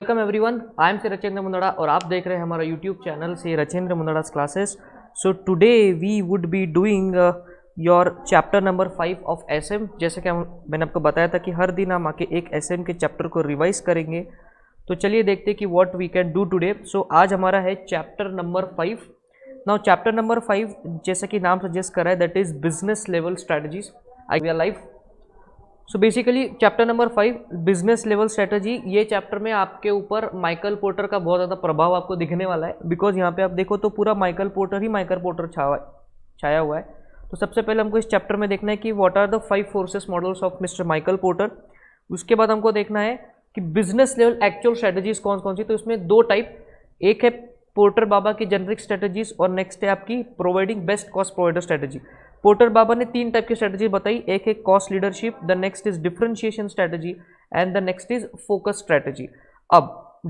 Welcome everyone, I am से रचेंद्र मुंदड़ा और आप देख रहे हैं हमारा यूट्यूब चैनल से Rachendra Mundada's classes. So today we would be doing your chapter number 5 of SM. जैसे कि मैंने आपको बताया था कि हर दिन हम आके एक एसएम के चैप्टर को रिवाइज करेंगे। तो चलिए देखते हैं कि what we can do today. So आज हमारा है chapter number 5। Now chapter number 5 जैसा कि नाम सजेस्ट कर रहा है that is business level strategies. I we are live. So basically chapter number 5 business level strategy. ये चैप्टर में आपके ऊपर माइकल पोर्टर का बहुत ज़्यादा प्रभाव आपको दिखने वाला है, बिकॉज यहाँ पे आप देखो तो पूरा माइकल पोर्टर छाया हुआ है। तो सबसे पहले हमको इस चैप्टर में देखना है कि what are the 5 forces models of Mister Michael Porter. उसके बाद हमको देखना है कि बिजनेस लेवल एक्चुअल स्ट्रेटजीज कौन कौन सी। तो इसमें दो टाइप, एक है पोर्टर बाबा की जेनरिक स्ट्रेटजीज और नेक्स्ट है आपकी providing best cost provider strategy. Porter बाबा ने 3 टाइप की स्ट्रेटजी बताई, एक है cost leadership, the next is differentiation strategy and the next is focus strategy. अब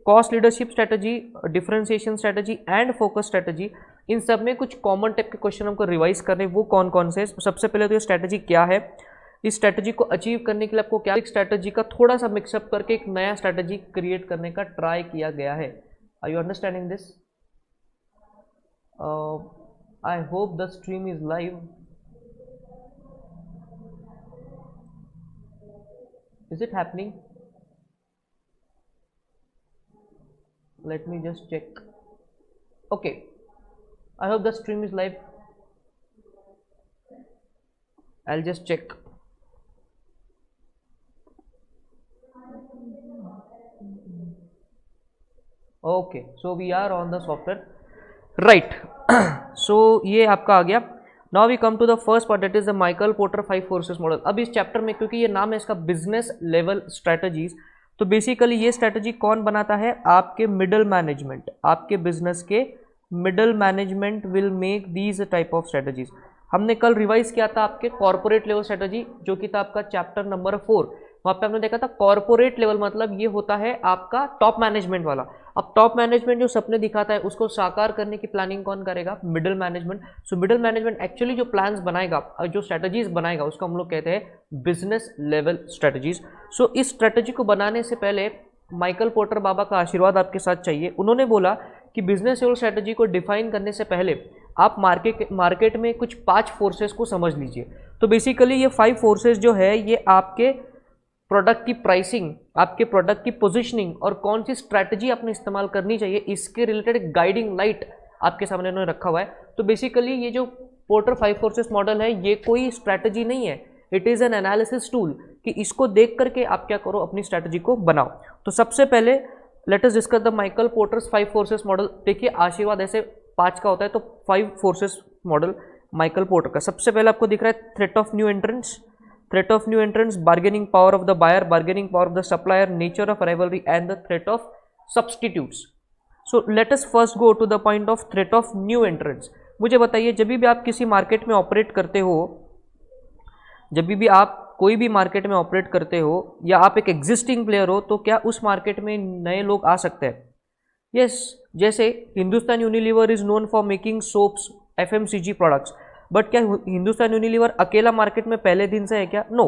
cost leadership strategy, differentiation strategy and focus strategy, इन सब में कुछ कॉमन टाइप के क्वेश्चन हमको रिवाइज करने, वो कौन कौन से। सबसे पहले तो ये स्ट्रेटजी क्या है, इस स्ट्रेटजी को अचीव करने के लिए आपको क्या एक स्ट्रेटजी का थोड़ा सा मिक्सअप करके एक नया स्ट्रेटजी क्रिएट करने का ट्राई किया गया है। Are you understanding this? I hope the stream is live. Is it happening? Let me just check. Okay. I hope the stream is live. I'll just check. Okay. So we are on the software. Right. So ये आपका आ गया। Now we come to the first part, that is the Michael Porter 5 forces model. अब इस chapter में, क्योंकि ये नाम है इसका बिजनेस लेवल स्ट्रैटेजीज, तो बेसिकली ये स्ट्रैटेजी कौन बनाता है? आपके मिडल मैनेजमेंट। आपके बिजनेस के middle management will make these type of strategies. हमने कल रिवाइज किया था आपके कॉर्पोरेट लेवल स्ट्रैटेजी, जो कि था आपका चैप्टर नंबर 4। वहाँ पे हमने देखा था कॉर्पोरेट लेवल मतलब ये होता है आपका टॉप मैनेजमेंट वाला। अब टॉप मैनेजमेंट जो सपने दिखाता है उसको साकार करने की प्लानिंग कौन करेगा? Middle management. So middle management actually जो प्लान्स बनाएगा, जो स्ट्रेटजीज बनाएगा, उसको हम लोग कहते हैं बिजनेस लेवल स्ट्रेटजीज। सो इस स्ट्रेटजी को बनाने से पहले माइकल पोर्टर बाबा का आशीर्वाद आपके साथ चाहिए। उन्होंने बोला कि बिजनेस लेवल स्ट्रेटजी को डिफाइन करने से पहले आप मार्केट में कुछ 5 फोर्सेस को समझ लीजिए। तो बेसिकली ये 5 फोर्सेस जो है ये आपके प्रोडक्ट की प्राइसिंग, आपके प्रोडक्ट की पोजीशनिंग और कौन सी स्ट्रैटेजी आपने इस्तेमाल करनी चाहिए, इसके रिलेटेड गाइडिंग लाइट आपके सामने उन्होंने रखा हुआ है। तो बेसिकली ये जो पोर्टर 5 फोर्सेस मॉडल है ये कोई स्ट्रैटेजी नहीं है, it is N analysis tool कि इसको देख करके आप क्या करो, अपनी स्ट्रैटेजी को बनाओ। तो सबसे पहले let us discuss the Michael porters 5 forces model. देखिए आशीर्वाद ऐसे 5 का होता है, तो 5 फोर्सेस मॉडल माइकल पोर्टर का। सबसे पहले आपको दिख रहा है threat of new entrance, threat of new entrants, bargaining power of the buyer, bargaining power of the supplier, nature of rivalry and the threat of substitutes. So let us first go to the point of threat of new entrants. मुझे बताइए, जब भी आप किसी market में operate करते हो, जब भी आप कोई भी मार्केट में ऑपरेट करते हो या आप एक एग्जिस्टिंग प्लेयर हो, तो क्या उस मार्केट में नए लोग आ सकते हैं? यस। जैसे Hindustan Unilever is known for making soaps, FMCG products, but क्या हिंदुस्तान यूनिलीवर अकेला मार्केट में पहले दिन से है क्या? No,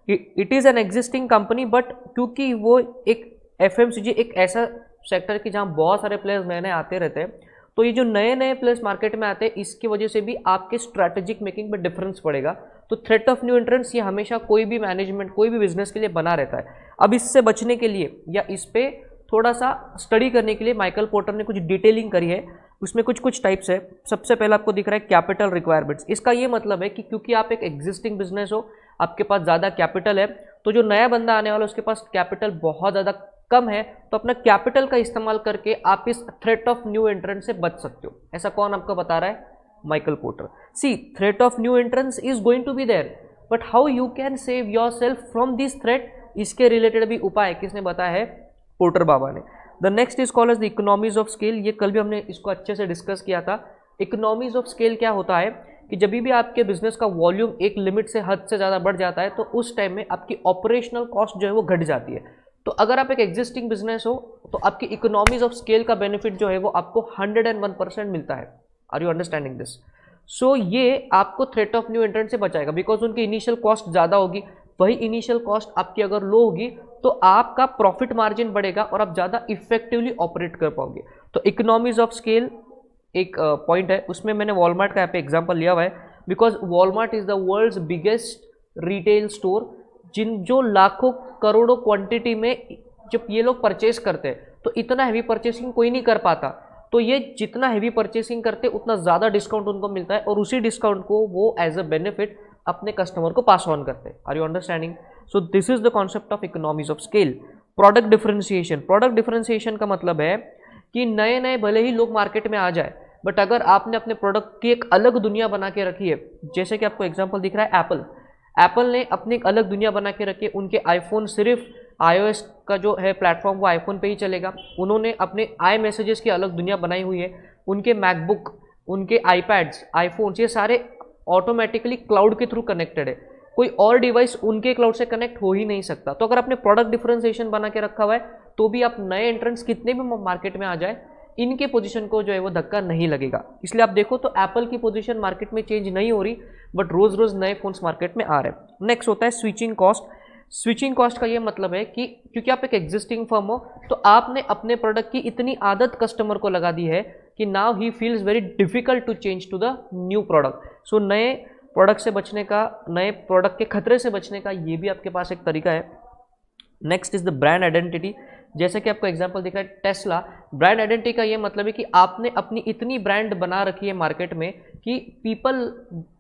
it is an existing company, but क्योंकि वो एक FMCG एक ऐसा सेक्टर की जहाँ बहुत सारे प्लेयर्स नए नए आते रहते हैं, तो ये जो नए नए प्लेयर्स मार्केट में आते हैं इसकी वजह से भी आपके स्ट्रैटेजिक मेकिंग में डिफरेंस पड़ेगा। तो थ्रेट ऑफ न्यू एंट्रेंट्स ये हमेशा कोई भी मैनेजमेंट, कोई भी बिजनेस के लिए बना रहता है। अब इससे बचने के लिए या इस पर थोड़ा सा स्टडी करने के लिए माइकल पोर्टर ने कुछ डिटेलिंग करी है। उसमें कुछ टाइप्स है। सबसे पहला आपको दिख रहा है कैपिटल रिक्वायरमेंट्स। इसका ये मतलब है कि क्योंकि आप एक एग्जिस्टिंग बिजनेस हो, आपके पास ज़्यादा कैपिटल है, तो जो नया बंदा आने वाला है उसके पास कैपिटल बहुत ज़्यादा कम है, तो अपना कैपिटल का इस्तेमाल करके आप इस थ्रेट ऑफ न्यू एंट्रेंस से बच सकते हो। ऐसा कौन आपको बता रहा है? Michael Porter. See, threat of new entrance is going to be there, but how you can save your self from this threat, इसके रिलेटेड भी उपाय किसने बताया है? पोर्टर बाबा ने। The next is called as the economies of scale. ये कल भी हमने इसको अच्छे से डिस्कस किया था। इकोनॉमीज ऑफ स्केल क्या होता है कि जब भी आपके बिजनेस का वॉल्यूम एक लिमिट से हद से ज़्यादा बढ़ जाता है, तो उस टाइम में आपकी ऑपरेशनल कॉस्ट जो है वो घट जाती है। तो अगर आप एक एग्जिस्टिंग बिजनेस हो तो आपकी इकोनॉमीज ऑफ स्केल का बेनिफिट जो है वो आपको 101% मिलता है। Are you understanding this? So ये आपको थ्रेट ऑफ न्यू एंट्रेंट से बचाएगा, बिकॉज उनकी इनिशियल कॉस्ट ज़्यादा होगी। वही इनिशियल कॉस्ट आपकी अगर लो होगी तो आपका प्रॉफिट मार्जिन बढ़ेगा और आप ज़्यादा इफेक्टिवली ऑपरेट कर पाओगे। तो इकोनॉमीज ऑफ स्केल एक पॉइंट है, उसमें मैंने वॉलमार्ट का यहाँ पे एग्जाम्पल लिया हुआ है, because Walmart is the world's biggest retail store, जो लाखों करोड़ों क्वांटिटी में जब ये लोग परचेस करते हैं तो इतना हैवी परचेसिंग कोई नहीं कर पाता, तो ये जितना हैवी परचेसिंग करते उतना ज़्यादा डिस्काउंट उनको मिलता है और उसी डिस्काउंट को वो एज अ बेनिफिट अपने कस्टमर को पास ऑन करते हैं। Are you understanding? So this is the concept of economies of scale. Product differentiation, product differentiation का मतलब है कि नए नए भले ही लोग मार्केट में आ जाए, बट अगर आपने अपने प्रोडक्ट की एक अलग दुनिया बना के रखी है, जैसे कि आपको एग्जांपल दिख रहा है एप्पल ने अपनी एक अलग दुनिया बना के रखी है, उनके आईफोन सिर्फ iOS का जो है प्लेटफॉर्म वो आईफोन पे ही चलेगा, उन्होंने अपने आई मैसेजेस की अलग दुनिया बनाई हुई है, उनके मैकबुक, उनके आईपैड्स, आईफोन्स, ये सारे ऑटोमेटिकली क्लाउड के थ्रू कनेक्टेड है, कोई और डिवाइस उनके क्लाउड से कनेक्ट हो ही नहीं सकता। तो अगर आपने प्रोडक्ट डिफरेंशिएशन बना के रखा हुआ है तो भी आप नए एंट्रेंस कितने भी मार्केट में आ जाए, इनके पोजीशन को जो है वो धक्का नहीं लगेगा। इसलिए आप देखो तो एप्पल की पोजीशन मार्केट में चेंज नहीं हो रही, बट रोज रोज नए फोन्स मार्केट में आ रहे हैं। नेक्स्ट होता है स्विचिंग कॉस्ट। स्विचिंग कॉस्ट का ये मतलब है कि क्योंकि आप एक एग्जिस्टिंग फर्म हो तो आपने अपने प्रोडक्ट की इतनी आदत कस्टमर को लगा दी है कि now he feels very difficult to change to the new product. So नए प्रोडक्ट से बचने का, नए प्रोडक्ट के खतरे से बचने का ये भी आपके पास एक तरीका है। Next is the brand identity. जैसे कि आपको एग्जांपल दिख रहा है टेस्ला, ब्रांड आइडेंटिटी का ये मतलब है कि आपने अपनी इतनी ब्रांड बना रखी है मार्केट में कि people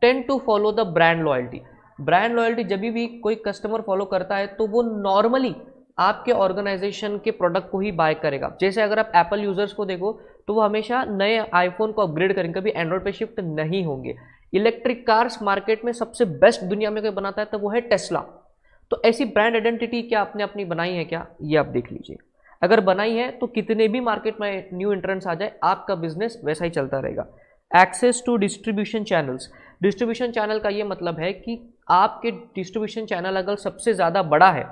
tend to follow the brand loyalty. Brand loyalty जब भी कोई कस्टमर फॉलो करता है तो वो नॉर्मली आपके ऑर्गेनाइजेशन के प्रोडक्ट को ही बाय करेगा। जैसे अगर आप एप्पल यूजर्स को देखो तो वो हमेशा नए आईफोन को अपग्रेड करेंगे, कभी एंड्रॉइड पे शिफ्ट नहीं होंगे। इलेक्ट्रिक कार्स मार्केट में सबसे बेस्ट दुनिया में कोई बनाता है तो वो है टेस्ला। तो ऐसी ब्रांड आइडेंटिटी क्या आपने अपनी बनाई है क्या, ये आप देख लीजिए। अगर बनाई है तो कितने भी मार्केट में न्यू एंट्रेंस आ जाए आपका बिजनेस वैसा ही चलता रहेगा। Access to distribution channels. Distribution channel का ये मतलब है कि आपके डिस्ट्रीब्यूशन चैनल अगर सबसे ज़्यादा बड़ा है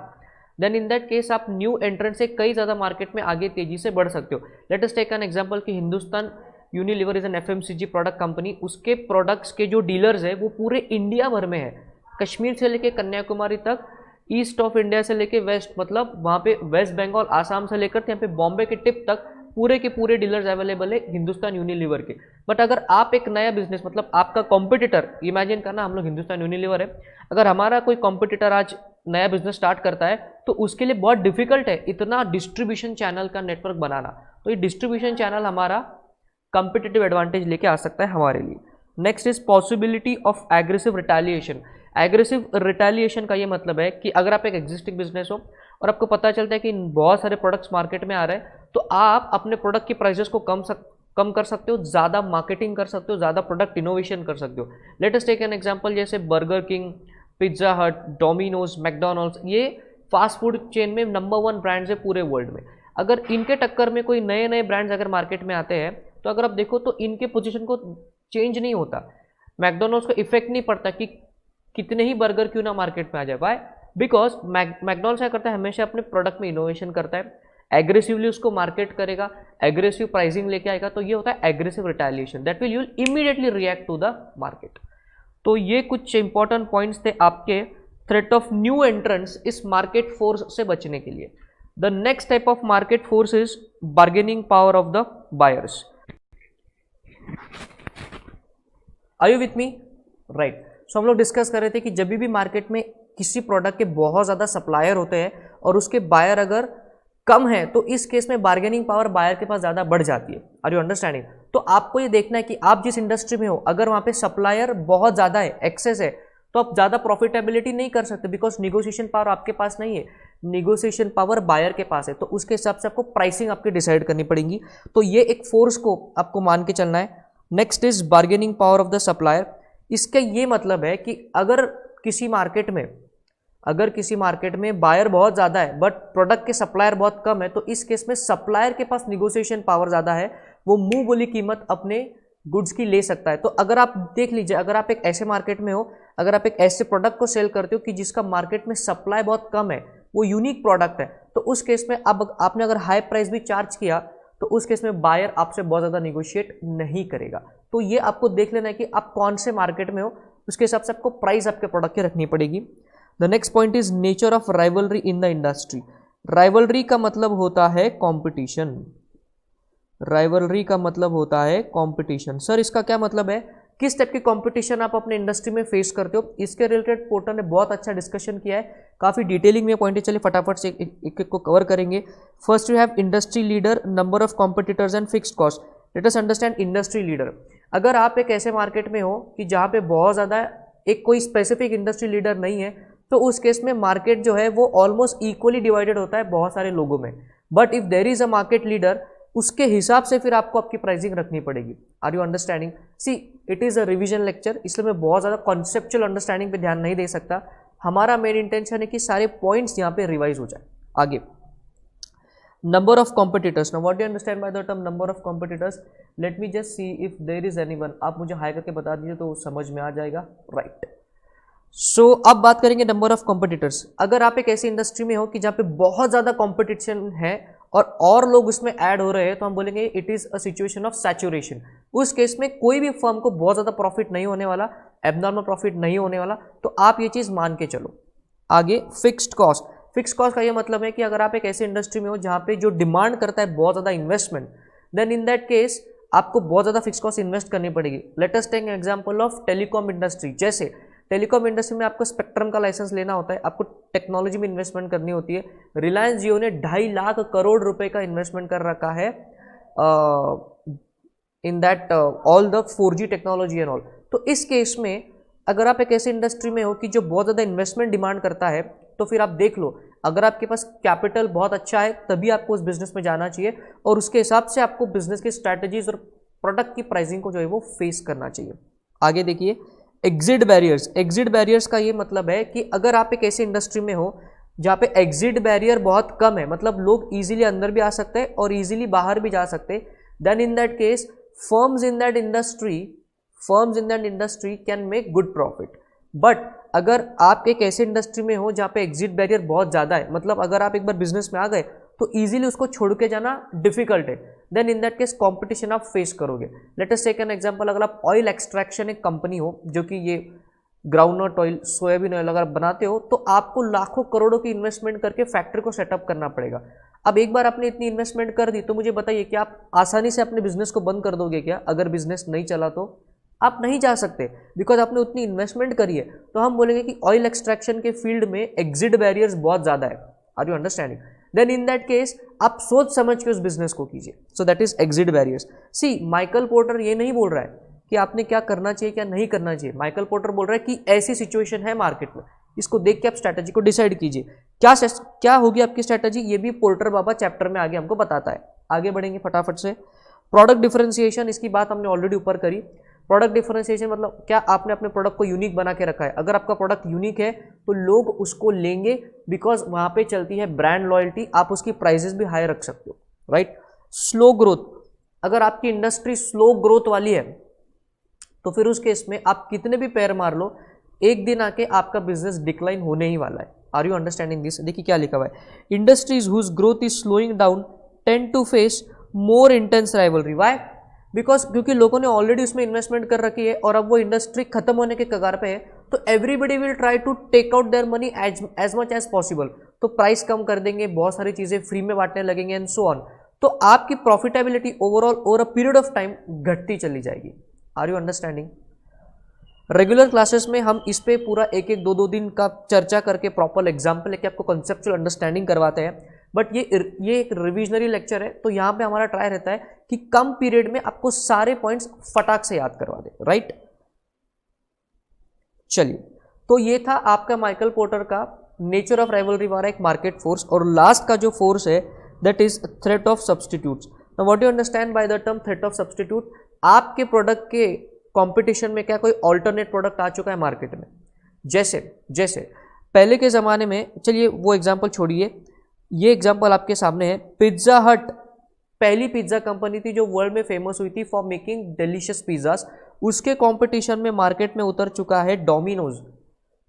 देन इन दैट केस आप न्यू एंट्रेंस से कई ज़्यादा मार्केट में आगे तेजी से बढ़ सकते हो। Let us take an example कि Hindustan Unilever is an FMCG product company, उसके प्रोडक्ट्स के जो डीलर्स है वो पूरे इंडिया भर में है, कश्मीर से लेके कन्याकुमारी तक, ईस्ट ऑफ इंडिया से लेके वेस्ट, मतलब वहाँ पे वेस्ट बंगाल, आसाम से लेकर यहाँ पे बॉम्बे के टिप तक पूरे के पूरे डीलर्स अवेलेबल है हिंदुस्तान यूनिलीवर के। बट अगर आप एक नया बिजनेस, मतलब आपका कॉम्पिटिटर, इमेजिन करना हम लोग हिंदुस्तान यूनिलीवर है, अगर हमारा कोई कॉम्पिटिटर आज नया बिजनेस स्टार्ट करता है तो उसके लिए बहुत डिफिकल्ट है इतना डिस्ट्रीब्यूशन चैनल का नेटवर्क बनाना। तो ये डिस्ट्रीब्यूशन चैनल हमारा कॉम्पिटिटिव एडवांटेज लेके आ सकता है हमारे लिए। Next is possibility of aggressive retaliation. Aggressive retaliation का ये मतलब है कि अगर आप एक एग्जिस्टिंग बिजनेस हो और आपको पता चलता है कि बहुत सारे प्रोडक्ट्स मार्केट में आ रहे हैं तो आप अपने प्रोडक्ट की प्राइसेस को कम कर सकते हो, ज़्यादा मार्केटिंग कर सकते हो, ज़्यादा प्रोडक्ट इनोवेशन कर सकते हो। Let us take an example, जैसे Burger King, Pizza Hut, Domino's, McDonald's, ये फास्ट फूड चेन में नंबर 1 ब्रांड्स है पूरे वर्ल्ड में। अगर इनके टक्कर में कोई नए नए ब्रांड्स अगर मार्केट में आते हैं तो अगर आप देखो तो इनके पोजीशन को चेंज नहीं होता, मैकडॉनल्ड्स को इफेक्ट नहीं पड़ता कि कितने ही बर्गर क्यों ना मार्केट में आ जाए। वाई? बिकॉज मैकडॉनल्ड्स क्या करता है, हमेशा अपने प्रोडक्ट में इनोवेशन करता है, एग्रेसिवली उसको मार्केट करेगा, एग्रेसिव प्राइसिंग लेके आएगा, तो ये होता है aggressive retaliation, that will you immediately react to the market. तो ये कुछ इंपॉर्टेंट पॉइंट्स थे आपके थ्रेट ऑफ न्यू एंट्रेंट्स इस मार्केट फोर्स से बचने के लिए। The next type of market force is bargaining power of the buyers. Are you with me? Right. So हम लोग डिस्कस कर रहे थे कि जब भी मार्केट में किसी प्रोडक्ट के बहुत ज़्यादा सप्लायर होते हैं और उसके बायर अगर कम है तो इस केस में बार्गेनिंग पावर बायर के पास ज़्यादा बढ़ जाती है। Are you understanding? तो आपको ये देखना है कि आप जिस इंडस्ट्री में हो अगर वहाँ पे सप्लायर बहुत ज़्यादा है, एक्सेस है, तो आप ज़्यादा प्रॉफिटेबिलिटी नहीं कर सकते बिकॉज निगोशिएशन पावर आपके पास नहीं है, निगोशिएशन पावर बायर के पास है। तो उसके हिसाब से आपको प्राइसिंग आपकी डिसाइड करनी पड़ेगी। तो ये एक फोर्स को आपको मान के चलना है। Next is bargaining power of the supplier. इसका ये मतलब है कि अगर किसी मार्केट में बायर बहुत ज़्यादा है बट प्रोडक्ट के सप्लायर बहुत कम है तो इस केस में सप्लायर के पास निगोशिएशन पावर ज़्यादा है, वो मुंह बोली कीमत अपने गुड्स की ले सकता है। तो अगर आप देख लीजिए, अगर आप एक ऐसे मार्केट में हो, अगर आप एक ऐसे प्रोडक्ट को सेल करते हो कि जिसका मार्केट में सप्लाई बहुत कम है, वो यूनिक प्रोडक्ट है, तो उस केस में अब आपने अगर हाई प्राइस भी चार्ज किया तो उस केस में बायर आपसे बहुत ज़्यादा निगोशिएट नहीं करेगा। तो ये आपको देख लेना है कि आप कौन से मार्केट में हो, उसके हिसाब से आपको प्राइस आपके प्रोडक्ट की रखनी पड़ेगी। The next point is nature of rivalry in the industry. Rivalry का मतलब होता है कंपटीशन। राइवलरी का मतलब होता है कंपटीशन। सर इसका क्या मतलब है, किस टाइप की कंपटीशन आप अपने इंडस्ट्री में फेस करते हो, इसके रिलेटेड पोर्टर ने बहुत अच्छा डिस्कशन किया है, काफ़ी डिटेलिंग में पॉइंट है। चलिए फटाफट से एक को कवर करेंगे। First you have industry leader, number of competitors and fixed cost. Let us understand industry leader. अगर आप एक ऐसे मार्केट में हो कि जहाँ पे बहुत ज़्यादा एक कोई स्पेसिफिक इंडस्ट्री लीडर नहीं है, तो उस केस में मार्केट जो है वो ऑलमोस्ट इक्वली डिवाइडेड होता है बहुत सारे लोगों में। But if there is a market leader, उसके हिसाब से फिर आपको आपकी प्राइसिंग रखनी पड़ेगी। Are you understanding? See it is a revision lecture, इसलिए मैं बहुत ज़्यादा कॉन्सेप्चुअल अंडरस्टैंडिंग पे ध्यान नहीं दे सकता। हमारा मेन इंटेंशन है कि सारे पॉइंट्स यहाँ पे रिवाइज हो जाए। आगे number of competitors. Now what do you understand by the term number of competitors? Let me just see if there is anyone. आप मुझे हाई करके बता दीजिए तो समझ में आ जाएगा। राइट। सो अब बात करेंगे नंबर ऑफ कॉम्पिटिटर्स। अगर आप एक ऐसी इंडस्ट्री में हो कि जहाँ पे बहुत ज़्यादा कॉम्पिटिशन है और लोग उसमें ऐड हो रहे हैं, तो हम बोलेंगे it is a situation of saturation. उस केस में कोई भी फर्म को बहुत ज़्यादा प्रॉफिट नहीं होने वाला, एबनॉर्मल प्रॉफिट नहीं होने वाला, तो आप ये चीज़ मान के चलो। आगे फिक्स्ड कॉस्ट। फिक्स्ड कॉस्ट का ये मतलब है कि अगर आप एक ऐसे इंडस्ट्री में हो जहाँ पे जो डिमांड करता है बहुत ज़्यादा investment, then in that case आपको बहुत ज़्यादा फिक्स्ड कॉस्ट इन्वेस्ट करनी पड़ेगी। Let us take example of telecom industry. जैसे टेलीकॉम इंडस्ट्री में आपको स्पेक्ट्रम का लाइसेंस लेना होता है, आपको टेक्नोलॉजी में इन्वेस्टमेंट करनी होती है। रिलायंस जियो ने 2.5 लाख करोड़ रुपए का इन्वेस्टमेंट कर रखा है in that all the 4G technology and all. तो इस केस में अगर आप एक ऐसी इंडस्ट्री में हो कि जो बहुत ज़्यादा इन्वेस्टमेंट डिमांड करता है, तो फिर आप देख लो, अगर आपके पास कैपिटल बहुत अच्छा है तभी आपको उस बिजनेस में जाना चाहिए, और उसके हिसाब से आपको बिजनेस की स्ट्रैटेजीज और प्रोडक्ट की प्राइसिंग को जो है वो फेस करना चाहिए। आगे देखिए एग्जिट बैरियर्स। एग्जिट बैरियर्स का ये मतलब है कि अगर आप एक ऐसी इंडस्ट्री में हो जहाँ पे एग्जिट बैरियर बहुत कम है, मतलब लोग इजीली अंदर भी आ सकते हैं और इजीली बाहर भी जा सकते हैं, then in that case firms in that industry can make good profit. But अगर आप एक ऐसे इंडस्ट्री में हो जहाँ पे एग्जिट बैरियर बहुत ज़्यादा है, मतलब अगर आप एक बार बिजनेस में आ गए तो इजीली उसको छोड़ के जाना डिफिकल्ट है, then in that case competition आप फेस करोगे। Let us take an example. अगर आप ऑयल एक्सट्रैक्शन एक कंपनी हो जो कि ये ग्राउंडनट ऑयल, सोयाबीन ऑयल अगर बनाते हो, तो आपको लाखों करोड़ों की इन्वेस्टमेंट करके फैक्ट्री को सेटअप करना पड़ेगा। अब एक बार आपने इतनी इन्वेस्टमेंट कर दी तो मुझे बताइए कि आप आसानी से अपने बिजनेस को बंद कर दोगे क्या? अगर बिजनेस नहीं चला तो आप नहीं जा सकते, बिकॉज आपने उतनी इन्वेस्टमेंट करी है। तो हम बोलेंगे कि ऑयल एक्सट्रैक्शन के फील्ड में एग्जिट बैरियर्स बहुत ज़्यादा है। Are you understanding? Then in that case आप सोच समझ के उस बिजनेस को कीजिए। So that is exit barriers. See Michael Porter ये नहीं बोल रहा है कि आपने क्या करना चाहिए क्या नहीं करना चाहिए। माइकल पोर्टर बोल रहा है कि ऐसी सिचुएशन है मार्केट में, इसको देख के आप स्ट्रैटेजी को डिसाइड कीजिए। क्या होगी आपकी स्ट्रैटेजी, ये भी पोर्टर बाबा चैप्टर में आगे हमको बताता है। आगे बढ़ेंगे फटाफट से। प्रोडक्ट डिफरेंशिएशन, इसकी बात हमने ऑलरेडी ऊपर करी। प्रोडक्ट डिफरेंशिएशन मतलब क्या आपने अपने प्रोडक्ट को यूनिक बना के रखा है। अगर आपका प्रोडक्ट यूनिक है तो लोग उसको लेंगे, बिकॉज वहाँ पे चलती है ब्रांड लॉयल्टी। आप उसकी प्राइसेस भी हाई रख सकते हो, राइट। स्लो ग्रोथ, अगर आपकी इंडस्ट्री स्लो ग्रोथ वाली है तो फिर उस केस में आप कितने भी पैर मार लो, एक दिन आके आपका बिजनेस डिक्लाइन होने ही वाला है। Are you understanding this? देखिए क्या लिखा हुआ है, industries whose growth is slowing down tend to face more intense rivalry. Why? Because क्योंकि लोगों ने ऑलरेडी उसमें इन्वेस्टमेंट कर रखी है और अब वो इंडस्ट्री खत्म होने के कगार पे है, तो everybody will try to take out their money as much as possible. तो प्राइस कम कर देंगे, बहुत सारी चीज़ें फ्री में बांटने लगेंगे एंड सो ऑन। तो आपकी profitability overall over a period of time घटती चली जाएगी। Are you understanding? Regular classes में हम इस पे पूरा एक एक दो दिन का चर्चा करके प्रॉपर एग्जाम्पल लेके आपको कॉन्सेप्चुअल अंडरस्टैंडिंग करवाते हैं। बट ये एक रिविजनरी लेक्चर है, तो यहाँ पे हमारा ट्राई रहता है कि कम पीरियड में आपको सारे पॉइंट्स फटाक से याद करवा दे, राइट। चलिए, तो ये था आपका माइकल पोर्टर का नेचर ऑफ राइवलरी वाला एक मार्केट फोर्स। और लास्ट का जो फोर्स है that is threat of substitutes. Now what you understand by the term threat of substitute? आपके प्रोडक्ट के कंपटीशन में क्या कोई ऑल्टरनेट प्रोडक्ट आ चुका है मार्केट में? जैसे पहले के ज़माने में, चलिए वो एग्जांपल छोड़िए, ये एग्जांपल आपके सामने है। पिज्ज़ा हट पहली पिज्ज़ा कंपनी थी जो वर्ल्ड में फेमस हुई थी फॉर मेकिंग डिलीशियस पिज़्ज़ास। उसके कंपटीशन में मार्केट में उतर चुका है डोमिनोज,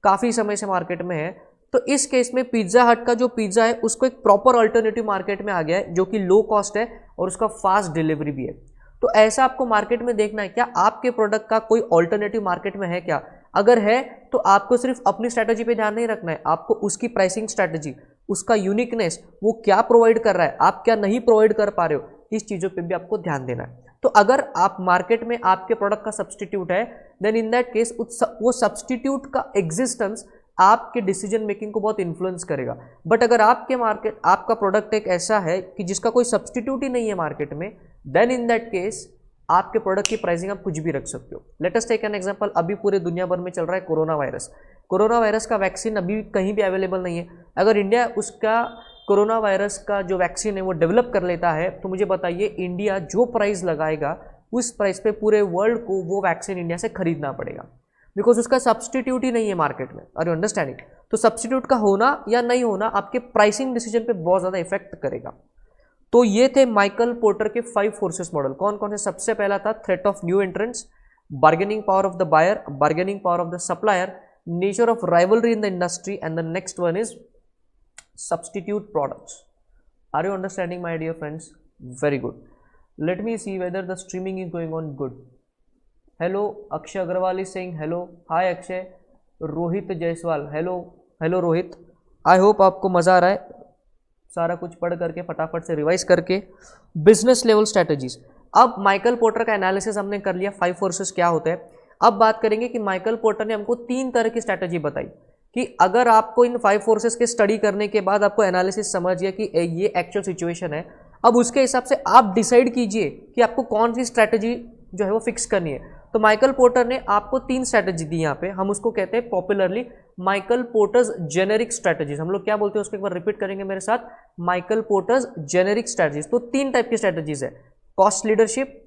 काफ़ी समय से मार्केट में है। तो इस केस में पिज्ज़ा हट का जो पिज़्ज़ा है उसको एक प्रॉपर अल्टरनेटिव मार्केट में आ गया है जो कि लो कॉस्ट है और उसका फास्ट डिलीवरी भी है। तो ऐसा आपको मार्केट में देखना है, क्या आपके प्रोडक्ट का कोई ऑल्टरनेटिव मार्केट में है क्या? अगर है तो आपको सिर्फ अपनी स्ट्रैटेजी पे ध्यान नहीं रखना है, आपको उसकी प्राइसिंग स्ट्रैटेजी, उसका यूनिकनेस, वो क्या प्रोवाइड कर रहा है, आप क्या नहीं प्रोवाइड कर पा रहे हो, इस चीज़ों पे भी आपको ध्यान देना है। तो अगर आप मार्केट में आपके प्रोडक्ट का सब्सटीट्यूट है, देन इन दैट केस वो सब्सटीट्यूट का एग्जिस्टेंस आपके डिसीजन मेकिंग को बहुत इन्फ्लुएंस करेगा। बट अगर आपका प्रोडक्ट एक ऐसा है कि जिसका कोई सब्सटीट्यूट ही नहीं है मार्केट में, देन इन दैट केस आपके प्रोडक्ट की प्राइसिंग आप कुछ भी रख सकते हो। Let us take an example, अभी पूरे दुनिया भर में चल रहा है कोरोना वायरस का वैक्सीन अभी कहीं भी अवेलेबल नहीं है। अगर इंडिया उसका कोरोना वायरस का जो वैक्सीन है वो डेवलप कर लेता है, तो मुझे बताइए इंडिया जो प्राइस लगाएगा उस प्राइस पे पूरे वर्ल्ड को वो वैक्सीन इंडिया से खरीदना पड़ेगा, बिकॉज उसका सब्सटीट्यूट ही नहीं है मार्केट में। Are you understanding? तो सब्सटीट्यूट का होना या नहीं होना आपके प्राइसिंग डिसीजन पे बहुत ज़्यादा इफेक्ट करेगा। तो ये थे माइकल पोर्टर के 5 फोर्सेस मॉडल। कौन कौन से? सबसे पहला था threat of new entrants, bargaining power of the buyer, bargaining power of the supplier, nature of rivalry in the industry, and the next one is substitute products. Are you understanding, my dear friends? Very good. Let me see whether the streaming is going on good. Hello, Akshay Agarwal is saying hello. Hi Akshay. Rohit Jaiswal, hello Rohit. I hope आपको मज़ा आ रहा है सारा कुछ पढ़ करके, फटाफट से रिवाइज करके। Business level strategies. अब माइकल पोर्टर का एनालिसिस हमने कर लिया, 5 फोर्सेस क्या होते हैं। अब बात करेंगे कि माइकल पोर्टर ने हमको 3 तरह की स्ट्रैटेजी बताई कि अगर आपको इन 5 फोर्सेस के स्टडी करने के बाद आपको एनालिसिस समझ गया कि ये एक्चुअल सिचुएशन है, अब उसके हिसाब से आप डिसाइड कीजिए कि आपको कौन सी स्ट्रैटेजी जो है वो फिक्स करनी है। तो माइकल पोर्टर ने आपको 3 स्ट्रैटेजी दी यहाँ पे, हम उसको कहते हैं popularly Michael porters generic strategies. हम लोग क्या बोलते हैं उसको एक बार रिपीट करेंगे मेरे साथ, माइकल पोर्टर्स जेनेरिक स्ट्रैटेजीज। तो 3 टाइप की स्ट्रैटेजीज है, cost leadership,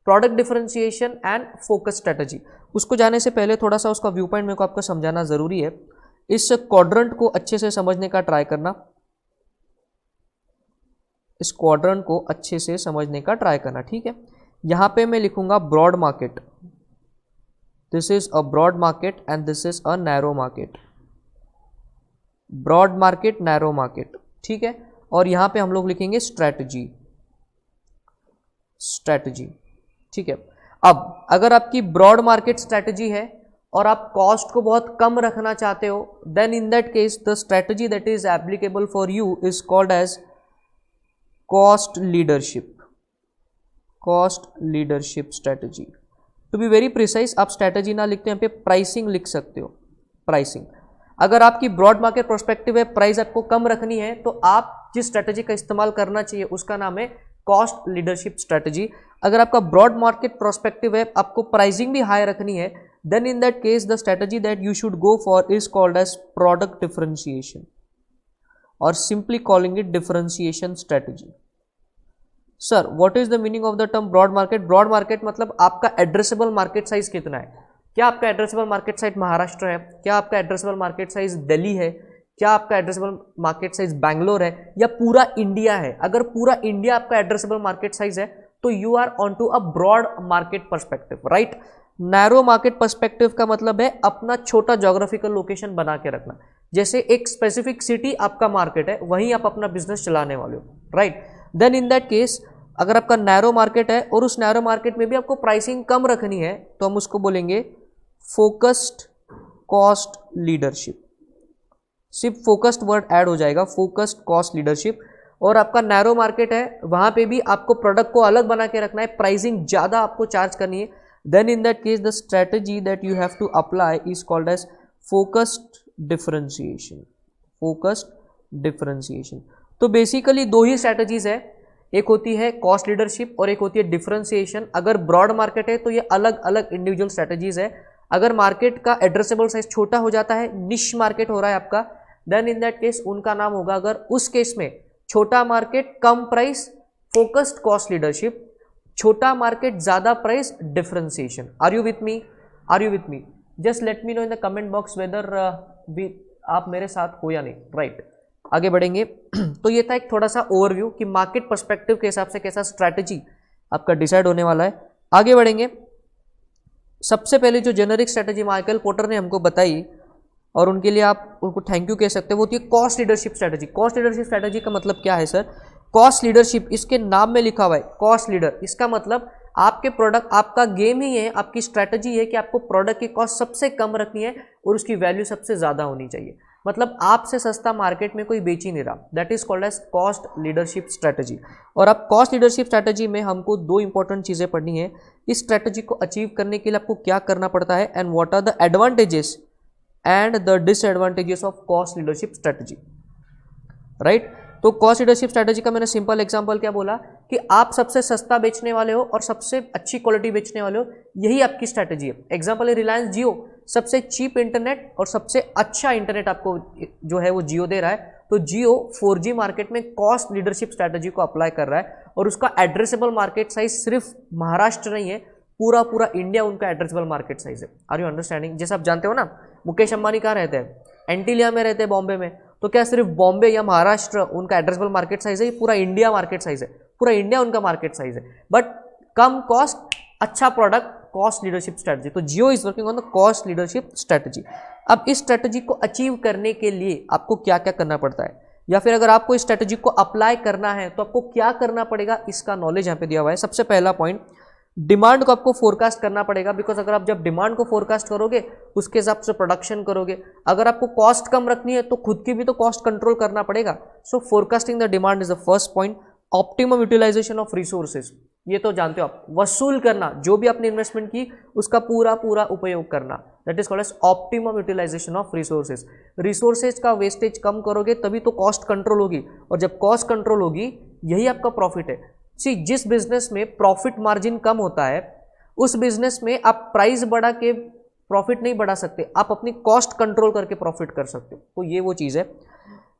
product differentiation and focus strategy. उसको जाने से पहले थोड़ा सा उसका व्यू पॉइंट मेरे को आपको समझाना जरूरी है। इस क्वाड्रेंट को अच्छे से समझने का ट्राई करना, इस क्वाड्रेंट को अच्छे से समझने का ट्राई करना, ठीक है। यहां पे मैं लिखूंगा broad market, this is a broad market and this is a narrow market, broad market, narrow market, ठीक है। और यहां पे हम लोग लिखेंगे स्ट्रैटेजी, ठीक है। अब अगर आपकी ब्रॉड मार्केट स्ट्रैटेजी है और आप कॉस्ट को बहुत कम रखना चाहते हो, then in that case the strategy that is applicable for you is called as cost leadership strategy. To be very precise, आप स्ट्रैटेजी ना लिखते हैं यहाँ पे प्राइसिंग लिख सकते हो, प्राइसिंग। अगर आपकी ब्रॉड मार्केट पर्सपेक्टिव है, प्राइस आपको कम रखनी है, तो आप जिस स्ट्रैटेजी का इस्तेमाल करना चाहिए उसका नाम है कॉस्ट लीडरशिप स्ट्रैटेजी। अगर आपका ब्रॉड मार्केट पर्सपेक्टिव है, आपको प्राइसिंग भी हाई रखनी है, then in that case the strategy that you should go for is called as product differentiation or simply calling it differentiation strategy. Sir, what is the meaning of the term broad market? Broad market मतलब आपका addressable market size कितना है? क्या आपका addressable market size Maharashtra है? क्या आपका addressable market size Delhi है? क्या आपका addressable market size बैंगलोर है, या पूरा इंडिया है? अगर पूरा इंडिया आपका addressable market size है तो you are onto a broad market perspective, right? Narrow market perspective का मतलब है अपना छोटा ज्योग्राफिकल लोकेशन बना के रखना। जैसे एक स्पेसिफिक सिटी आपका मार्केट है, वहीं आप अपना बिजनेस चलाने वाले हो, right. Then in that case अगर आपका नैरो मार्केट है और उस नैरो मार्केट में भी आपको प्राइसिंग कम रखनी है, तो हम उसको बोलेंगे फोकस्ड कॉस्ट लीडरशिप। सिर्फ फोकस्ड वर्ड ऐड हो जाएगा, फोकस्ड कॉस्ट लीडरशिप। और आपका नैरो मार्केट है, वहां पे भी आपको प्रोडक्ट को अलग बना के रखना है, प्राइसिंग ज्यादा आपको चार्ज करनी है, then in that case the strategy that you have to apply is called as focused differentiation। तो बेसिकली 2 ही स्ट्रैटेजीज है, एक होती है कॉस्ट लीडरशिप और एक होती है डिफरेंशिएशन। अगर ब्रॉड मार्केट है तो ये अलग अलग इंडिविजुअल स्ट्रैटेजीज है। अगर मार्केट का एड्रेसेबल साइज छोटा हो जाता है, निश मार्केट हो रहा है आपका, देन इन दैट केस उनका नाम होगा, अगर उस केस में छोटा मार्केट कम प्राइस फोकस्ड कॉस्ट लीडरशिप, छोटा मार्केट ज्यादा price differentiation. Are you with me? Just let me know in the comment box whether आप मेरे साथ हो या नहीं, राइट। आगे बढ़ेंगे। तो ये था एक थोड़ा सा ओवरव्यू कि मार्केट पर्सपेक्टिव के हिसाब से कैसा स्ट्रैटेजी आपका डिसाइड होने वाला है। आगे बढ़ेंगे। सबसे पहले जो जेनरिक स्ट्रैटेजी माइकल पोर्टर ने हमको बताई और उनके लिए आप उनको थैंक यू कह सकते हैं, वो होती है cost leadership strategy. Cost leadership strategy का मतलब क्या है सर? कॉस्ट लीडरशिप, इसके नाम में लिखा हुआ है कॉस्ट लीडर, इसका मतलब आपके प्रोडक्ट, आपका गेम ही है, आपकी स्ट्रैटेजी है कि आपको प्रोडक्ट की कॉस्ट सबसे कम रखनी है और उसकी वैल्यू सबसे ज़्यादा होनी चाहिए। मतलब आपसे सस्ता मार्केट में कोई बेच ही नहीं रहा। That is called as cost leadership strategy. और अब कॉस्ट लीडरशिप स्ट्रैटेजी में हमको दो इंपॉर्टेंट चीज़ें पढ़नी है। इस स्ट्रैटेजी को अचीव करने के लिए आपको क्या करना पड़ता है and what are the advantages and the disadvantages of cost leadership strategy, right. तो कॉस्ट लीडरशिप स्ट्रैटेजी का मैंने सिंपल एग्जांपल क्या बोला कि आप सबसे सस्ता बेचने वाले हो और सबसे अच्छी क्वालिटी बेचने वाले हो, यही आपकी स्ट्रैटेजी है। एग्जांपल है रिलायंस जियो, सबसे चीप इंटरनेट और सबसे अच्छा इंटरनेट आपको जो है वो जियो दे रहा है। तो जियो 4G मार्केट में कॉस्ट लीडरशिप स्ट्रैटेजी को अप्लाई कर रहा है और उसका एड्रेसेबल मार्केट साइज सिर्फ महाराष्ट्र नहीं है, पूरा पूरा इंडिया उनका एड्रेसेबल मार्केट साइज है। Are you understanding? जैसे आप जानते हो ना, मुकेश अंबानी कहाँ रहते हैं? एंटीलिया में रहते हैं, बॉम्बे में। तो क्या सिर्फ बॉम्बे या महाराष्ट्र उनका एड्रेसेबल मार्केट साइज है? पूरा इंडिया मार्केट साइज है, पूरा इंडिया उनका मार्केट साइज है। बट कम कॉस्ट, अच्छा प्रोडक्ट, कॉस्ट लीडरशिप स्ट्रैटेजी। तो Jio is working on the cost leadership strategy. अब इस स्ट्रैटेजी को अचीव करने के लिए आपको क्या क्या करना पड़ता है, या फिर अगर आपको इस स्ट्रैटेजी को अप्लाई करना है तो आपको क्या करना पड़ेगा, इसका नॉलेज यहाँ पे दिया हुआ है। सबसे पहला पॉइंट, डिमांड को आपको फोरकास्ट करना पड़ेगा। बिकॉज अगर आप जब डिमांड को फोरकास्ट करोगे उसके हिसाब से प्रोडक्शन करोगे। अगर आपको कॉस्ट कम रखनी है तो खुद की भी तो कॉस्ट कंट्रोल करना पड़ेगा। So forecasting the demand is the first point. Optimum utilisation of resources, ये तो जानते हो आप, वसूल करना, जो भी आपने इन्वेस्टमेंट की उसका पूरा पूरा उपयोग करना। That is called as optimum utilisation of resources. Resources का वेस्टेज कम करोगे तभी तो कॉस्ट कंट्रोल होगी, और जब कॉस्ट कंट्रोल होगी यही आपका प्रॉफिट है। सी, जिस बिजनेस में प्रॉफिट मार्जिन कम होता है उस बिजनेस में आप प्राइस बढ़ा के प्रॉफिट नहीं बढ़ा सकते, आप अपनी कॉस्ट कंट्रोल करके प्रॉफिट कर सकते हो। तो ये वो चीज़ है।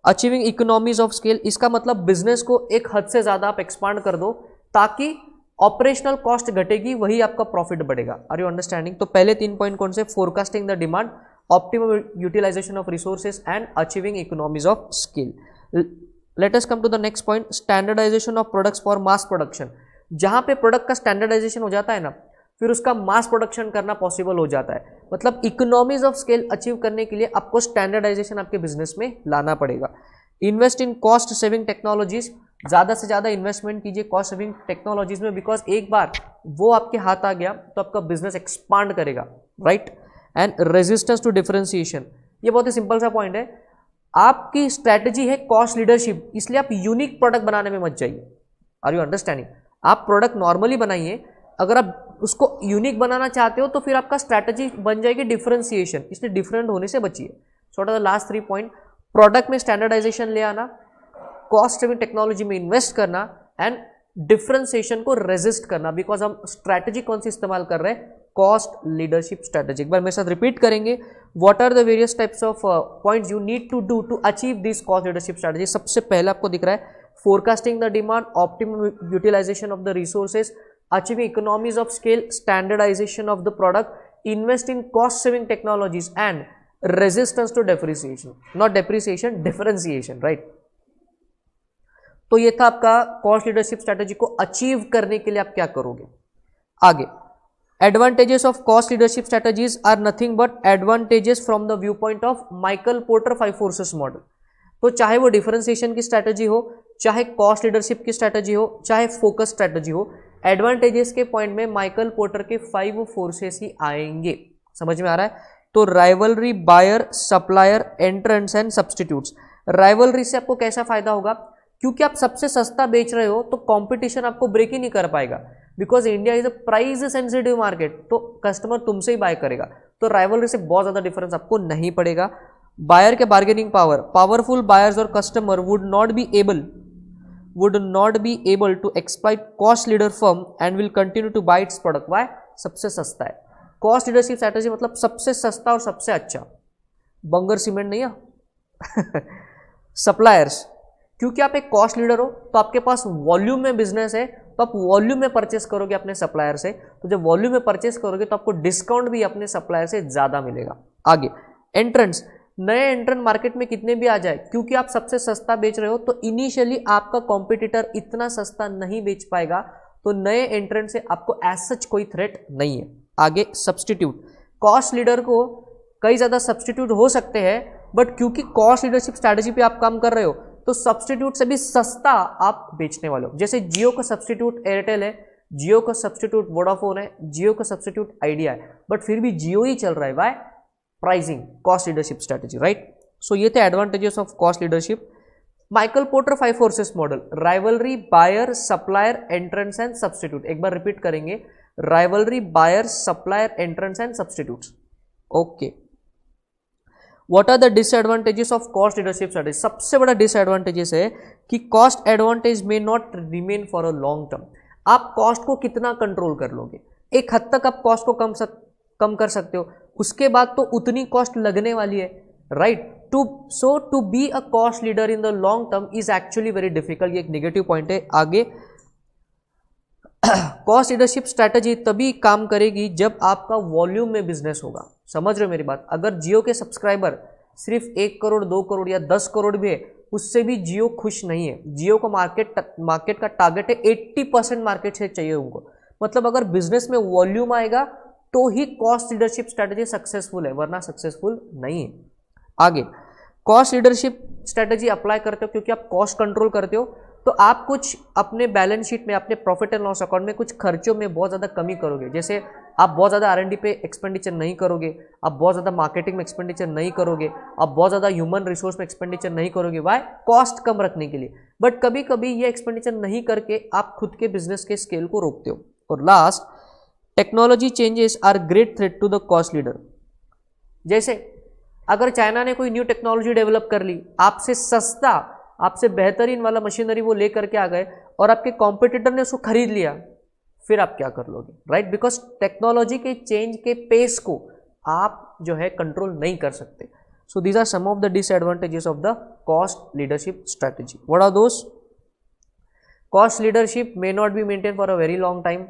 अचीविंग इकोनॉमीज ऑफ स्केल, इसका मतलब बिजनेस को एक हद से ज़्यादा आप एक्सपांड कर दो ताकि ऑपरेशनल कॉस्ट घटेगी, वही आपका प्रॉफिट बढ़ेगा। Are you understanding? तो पहले 3 पॉइंट कौन से? Forecasting the demand, optimum utilisation of resources and achieving economies of scale. Let us come to the next point, standardisation of products for mass production. जहां पे प्रोडक्ट का standardisation हो जाता है ना, फिर उसका मास प्रोडक्शन करना पॉसिबल हो जाता है। मतलब इकोनॉमीज ऑफ स्केल अचीव करने के लिए आपको स्टैंडर्डाइजेशन आपके बिजनेस में लाना पड़ेगा। Invest in cost saving technologies, ज़्यादा से ज़्यादा इन्वेस्टमेंट कीजिए कॉस्ट सेविंग टेक्नोलॉजीज में। बिकॉज एक बार वो आपके हाथ आ गया तो आपका बिजनेस एक्सपांड करेगा, right. And resistance to differentiation, ये बहुत ही सिंपल सा पॉइंट है। आपकी स्ट्रैटेजी है कॉस्ट लीडरशिप, इसलिए आप यूनिक प्रोडक्ट बनाने में मत जाइए। Are you understanding? आप प्रोडक्ट नॉर्मली बनाइए, अगर आप उसको यूनिक बनाना चाहते हो तो फिर आपका स्ट्रैटेजी बन जाएगी डिफरेंशिएशन, इसलिए डिफरेंट होने से बचिए। So what are the last 3 point, product में स्टैंडर्डाइजेशन ले आना, कॉस्ट सेविंग टेक्नोलॉजी में इन्वेस्ट करना एंड डिफरेंशिएशन को रेजिस्ट करना। बिकॉज हम स्ट्रैटेजी कौन सी इस्तेमाल कर रहे हैं? Cost leadership strategy. एक बार मेरे साथ रिपीट करेंगे, what are the various types of points you need to do to achieve this cost leadership strategy. सबसे पहले आपको दिख रहा है forecasting the demand, optimum utilisation of the resources, achieving economies of scale, standardisation of the product, invest in cost saving technologies and resistance to depreciation, not depreciation, differentiation, right. तो ये था आपका कॉस्ट लीडरशिप स्ट्रैटेजी को achieve करने के लिए आप क्या करोगे। आगे, advantages of cost leadership strategies are nothing but advantages from the view point of Michael Porter 5 forces model. तो चाहे वो डिफरेंशिएशन की स्ट्रैटेजी हो, चाहे कॉस्ट लीडरशिप की स्ट्रैटेजी हो, चाहे फोकस स्ट्रैटेजी हो, एडवांटेजेस के पॉइंट में माइकल पोर्टर के 5 फोर्सेस ही आएंगे। समझ में आ रहा है? तो rivalry, buyer, supplier, entrants and substitutes. Rivalry से आपको कैसा फायदा होगा? क्योंकि आप सबसे सस्ता बेच रहे हो तो कंपटीशन आपको ब्रेक ही नहीं कर पाएगा। Because India is a price sensitive market, तो कस्टमर तुमसे ही बाय करेगा। तो राइवलरी से बहुत ज़्यादा डिफरेंस आपको नहीं पड़ेगा। बायर के बार्गेनिंग पावर, पावरफुल बायर्स और customer would not be able to exploit cost leader firm and will continue to buy its product. Why? सबसे सस्ता है। कॉस्ट लीडरशिप स्ट्रैटेजी मतलब सबसे सस्ता और सबसे अच्छा। बंगर सीमेंट नहीं है। सप्लायर्स, क्योंकि आप एक कॉस्ट लीडर हो तो आपके पास वॉल्यूम में बिजनेस है, तो आप वॉल्यूम में परचेस करोगे अपने सप्लायर से। तो जब वॉल्यूम में परचेस करोगे तो आपको डिस्काउंट भी अपने सप्लायर से ज़्यादा मिलेगा। आगे, एंट्रेंस, नए एंट्रेंट मार्केट में कितने भी आ जाए, क्योंकि आप सबसे सस्ता बेच रहे हो तो इनिशियली आपका कॉम्पिटिटर इतना सस्ता नहीं बेच पाएगा, तो नए एंट्रेंट से आपको एज सच कोई थ्रेट नहीं है। आगे, सब्सटीट्यूट, कॉस्ट लीडर को कई ज़्यादा सब्सटीट्यूट हो सकते हैं, बट क्योंकि कॉस्ट लीडरशिप स्ट्रैटेजी पे आप काम कर रहे हो तो सब्सटीट्यूट से भी सस्ता आप बेचने वाले हो। जैसे जियो का सब्सटीट्यूट एयरटेल है, जियो का सब्स्टिट्यूट वोडाफोन है, जियो का सब्स्टिट्यूट आइडिया है, बट फिर भी जियो ही चल रहा है। Why? Pricing, cost leadership strategy, right. So ये थे advantages of cost leadership. Michael Porter 5 forces model, rivalry, buyer, supplier, entrance and substitute. एक बार रिपीट करेंगे, rivalry, buyer, supplier, entrance and substitutes. Okay, what are the disadvantages of cost leadership strategy? सबसे बड़ा disadvantages है कि cost advantage may not remain for a long term. आप cost को कितना कंट्रोल कर लोगे? एक हद तक आप कॉस्ट को कम कर सकते हो, उसके बाद तो उतनी कॉस्ट लगने वाली है, right. To be a cost leader in the long term is actually very difficult. ये एक नेगेटिव पॉइंट है। आगे, कॉस्ट लीडरशिप स्ट्रैटेजी तभी काम करेगी जब आपका वॉल्यूम में बिजनेस होगा। समझ रहे हो मेरी बात? अगर जियो के सब्सक्राइबर सिर्फ 1 करोड़ 2 करोड़ या 10 करोड़ भी है, उससे भी जियो खुश नहीं है। जियो को मार्केट का टारगेट है 80% मार्केट शेयर चाहिए उनको। मतलब अगर बिजनेस में वॉल्यूम आएगा तो ही कॉस्ट लीडरशिप स्ट्रैटेजी सक्सेसफुल है, वरना सक्सेसफुल नहीं है। आगे, कॉस्ट लीडरशिप स्ट्रैटेजी अप्लाई करते हो क्योंकि आप कॉस्ट कंट्रोल करते हो, तो आप कुछ अपने बैलेंस शीट में, अपने प्रॉफिट एंड लॉस अकाउंट में कुछ खर्चों में बहुत ज़्यादा कमी करोगे। जैसे आप बहुत ज़्यादा R&D पे एक्सपेंडिचर नहीं करोगे, आप बहुत ज़्यादा मार्केटिंग में एक्सपेंडिचर नहीं करोगे, आप बहुत ज़्यादा ह्यूमन रिसोर्स में एक्सपेंडिचर नहीं करोगे। वाई? कॉस्ट कम रखने के लिए। बट कभी कभी ये एक्सपेंडिचर नहीं करके आप खुद के बिजनेस के स्केल को रोकते हो। और last, technology changes are great threat to the cost leader. जैसे अगर चाइना ने कोई न्यू टेक्नोलॉजी डेवलप कर ली, आपसे सस्ता, आपसे बेहतरीन वाला मशीनरी वो लेकर के आ गए और आपके कॉम्पिटिटर ने उसको खरीद लिया, फिर आप क्या कर लोगे? राइट, बिकॉज टेक्नोलॉजी के चेंज के पेस को आप जो है कंट्रोल नहीं कर सकते। So these are some of the disadvantages of the cost leadership strategy. What are those? Cost leadership may not be maintain for a very long time.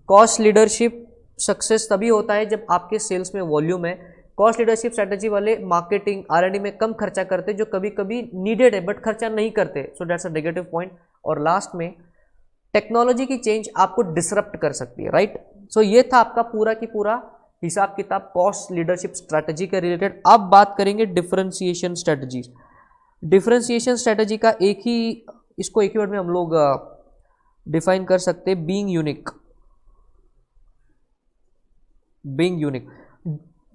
Cost leadership success तभी होता है जब आपके सेल्स में volume है। Cost leadership strategy वाले marketing, R&D में कम खर्चा करते, जो कभी कभी नीडेड है बट खर्चा नहीं करते। So that's a negative point. और लास्ट में, टेक्नोलॉजी की चेंज आपको डिसरप्ट कर सकती है, राइट। सो ये था आपका पूरा की पूरा हिसाब किताब कॉस्ट लीडरशिप स्ट्रैटेजी के रिलेटेड। अब बात करेंगे डिफरेंशिएशन स्ट्रैटेजी। डिफरेंशिएशन स्ट्रैटेजी का इसको एक ही वर्ड में हम लोग डिफाइन कर सकते हैं, बीइंग यूनिक। बीइंग यूनिक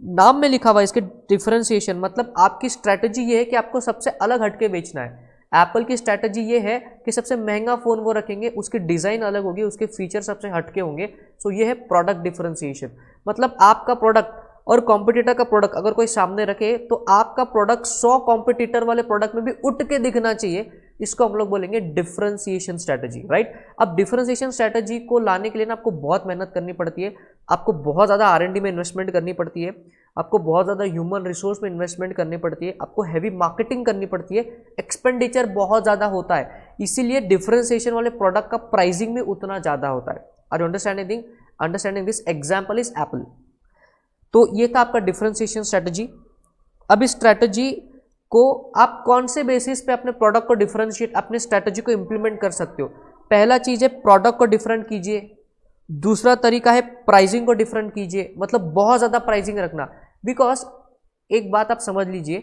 नाम में लिखा हुआ है इसके डिफरेंशिएशन, मतलब आपकी स्ट्रैटेजी ये है कि आपको सबसे अलग हटके बेचना है। एप्पल की स्ट्रैटेजी ये है कि सबसे महंगा फोन वो रखेंगे, उसकी डिजाइन अलग होगी, उसके फीचर सबसे हटके होंगे। सो ये है प्रोडक्ट डिफरेंशिएशन। मतलब आपका प्रोडक्ट और कॉम्पिटिटर का प्रोडक्ट अगर कोई सामने रखे तो आपका प्रोडक्ट 100 कॉम्पिटिटर वाले प्रोडक्ट में भी उठ के दिखना चाहिए। इसको हम लोग बोलेंगे डिफरेंशिएशन स्ट्रैटेजी, राइट। अब डिफरेंशिएशन स्ट्रैटेजी को लाने के लिए ना आपको बहुत मेहनत करनी पड़ती है, आपको बहुत ज़्यादा R&D में इन्वेस्टमेंट करनी पड़ती है, आपको बहुत ज़्यादा ह्यूमन रिसोर्स में इन्वेस्टमेंट करनी पड़ती है, आपको हैवी मार्केटिंग करनी पड़ती है, एक्सपेंडिचर बहुत ज़्यादा होता है। इसीलिए डिफरेंशिएशन वाले प्रोडक्ट का प्राइसिंग भी उतना ज़्यादा होता है। Are you understanding this? Example is Apple. तो ये था आपका डिफरेंशिएशन स्ट्रैटेजी। अब इस स्ट्रैटेजी को आप कौन से बेसिस पे अपने प्रोडक्ट को डिफरेंशिएट, अपने स्ट्रैटेजी को इंप्लीमेंट कर सकते हो? पहला चीज है प्रोडक्ट को डिफरेंट कीजिए। दूसरा तरीका है प्राइसिंग को डिफरेंट कीजिए, मतलब बहुत ज्यादा प्राइसिंग रखना। बिकॉज एक बात आप समझ लीजिए,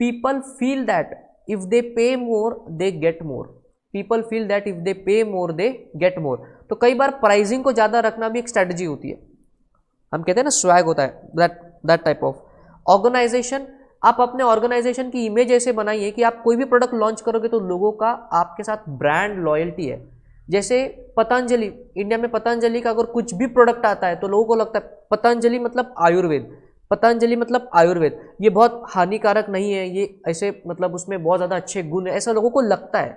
people feel that if they pay more they get more. People feel that if they pay more they get मोर। तो कई बार प्राइसिंग को ज्यादा रखना भी एक स्ट्रैटेजी होती है। हम कहते हैं ना स्वैग होता है, दैट टाइप ऑफ ऑर्गेनाइजेशन। आप अपने ऑर्गेनाइजेशन की इमेज ऐसे बनाइए कि आप कोई भी प्रोडक्ट लॉन्च करोगे तो लोगों का आपके साथ ब्रांड लॉयल्टी है। जैसे पतंजलि, इंडिया में पतंजलि का अगर कुछ भी प्रोडक्ट आता है तो लोगों को लगता है पतंजलि मतलब आयुर्वेद, पतंजलि मतलब आयुर्वेद, ये बहुत हानिकारक नहीं है, ये ऐसे मतलब उसमें बहुत ज़्यादा अच्छे गुण है, ऐसा लोगों को लगता है।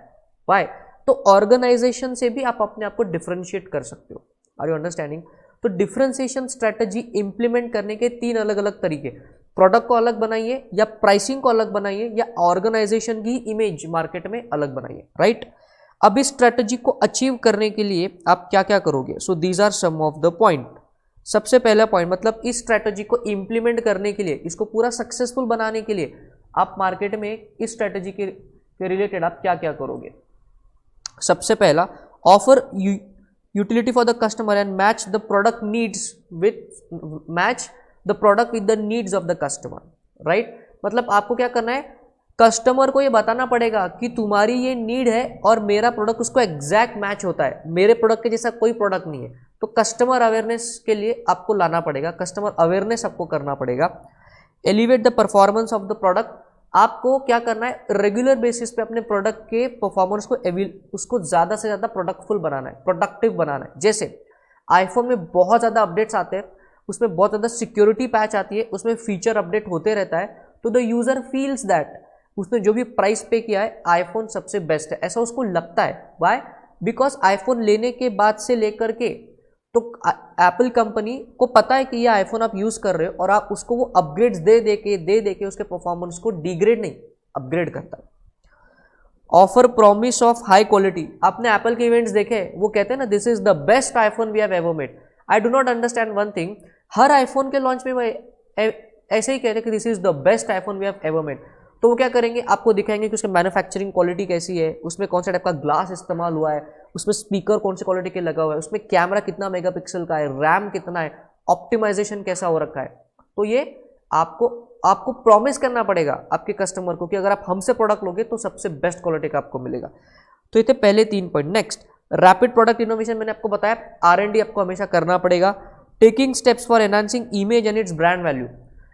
वाई? तो ऑर्गेनाइजेशन से भी आप अपने आप को डिफरेंशिएट कर सकते हो। Are you understanding? तो डिफरेंशिएशन स्ट्रैटेजी इंप्लीमेंट करने के 3 अलग अलग तरीके, प्रोडक्ट को अलग बनाइए, या प्राइसिंग को अलग बनाइए, या ऑर्गेनाइजेशन की इमेज मार्केट में अलग बनाइए, राइट। अब इस स्ट्रैटेजी को अचीव करने के लिए आप क्या क्या करोगे? So these are some of the point. सबसे पहला पॉइंट, मतलब इस स्ट्रैटेजी को इंप्लीमेंट करने के लिए, इसको पूरा सक्सेसफुल बनाने के लिए आप मार्केट में इस स्ट्रैटेजी के रिलेटेड आप क्या क्या करोगे? सबसे पहला, offer utility for the customer and match the product needs with the needs of the customer, right. मतलब आपको क्या करना है, कस्टमर को ये बताना पड़ेगा कि तुम्हारी ये नीड है और मेरा प्रोडक्ट उसको एग्जैक्ट मैच होता है, मेरे प्रोडक्ट के जैसा कोई प्रोडक्ट नहीं है। तो कस्टमर अवेयरनेस के लिए आपको लाना पड़ेगा, कस्टमर अवेयरनेस आपको करना पड़ेगा। Elevate the performance of the product, आपको क्या करना है, रेगुलर बेसिस पे अपने प्रोडक्ट के परफॉर्मेंस को उसको ज़्यादा से ज़्यादा प्रोडक्टफुल बनाना है, प्रोडक्टिव बनाना है। जैसे आईफोन में बहुत ज़्यादा अपडेट्स आते हैं, उसमें बहुत ज़्यादा सिक्योरिटी पैच आती है, उसमें फीचर अपडेट होते रहता है, तो द यूज़र फील्स दैट उसने जो भी प्राइस पे किया है आईफोन सबसे बेस्ट है, ऐसा उसको लगता है। वाई? बिकॉज आईफोन लेने के बाद से लेकर के तो एप्पल कंपनी को पता है कि ये आईफोन आप यूज़ कर रहे हो और आप उसको वो अपग्रेड्स दे दे के उसके परफॉर्मेंस को डिग्रेड नहीं, अपग्रेड करता है। Offer promise of high quality, आपने एप्पल के इवेंट्स देखे, वो कहते हैं ना this is the best iPhone we have ever made. I do not understand one thing, हर आईफोन के लॉन्च में वो ऐसे ही कहते हैं कि this is the best iPhone we have ever made. तो वो क्या करेंगे, आपको दिखाएंगे कि उसकी मैन्युफैक्चरिंग क्वालिटी कैसी है, उसमें कौन सा टाइप का ग्लास इस्तेमाल हुआ है, उसमें स्पीकर कौन सी क्वालिटी के लगा हुआ है, उसमें कैमरा कितना मेगापिक्सल का है, रैम कितना है, ऑप्टिमाइजेशन कैसा हो रखा है। तो ये आपको प्रॉमिस करना पड़ेगा आपके कस्टमर को कि अगर आप हमसे प्रोडक्ट लोगे तो सबसे बेस्ट क्वालिटी का आपको मिलेगा। तो ये थे पहले 3 point. Next, rapid product innovation, मैंने आपको बताया R&D आपको हमेशा करना पड़ेगा। Taking steps for enhancing image and it's brand value,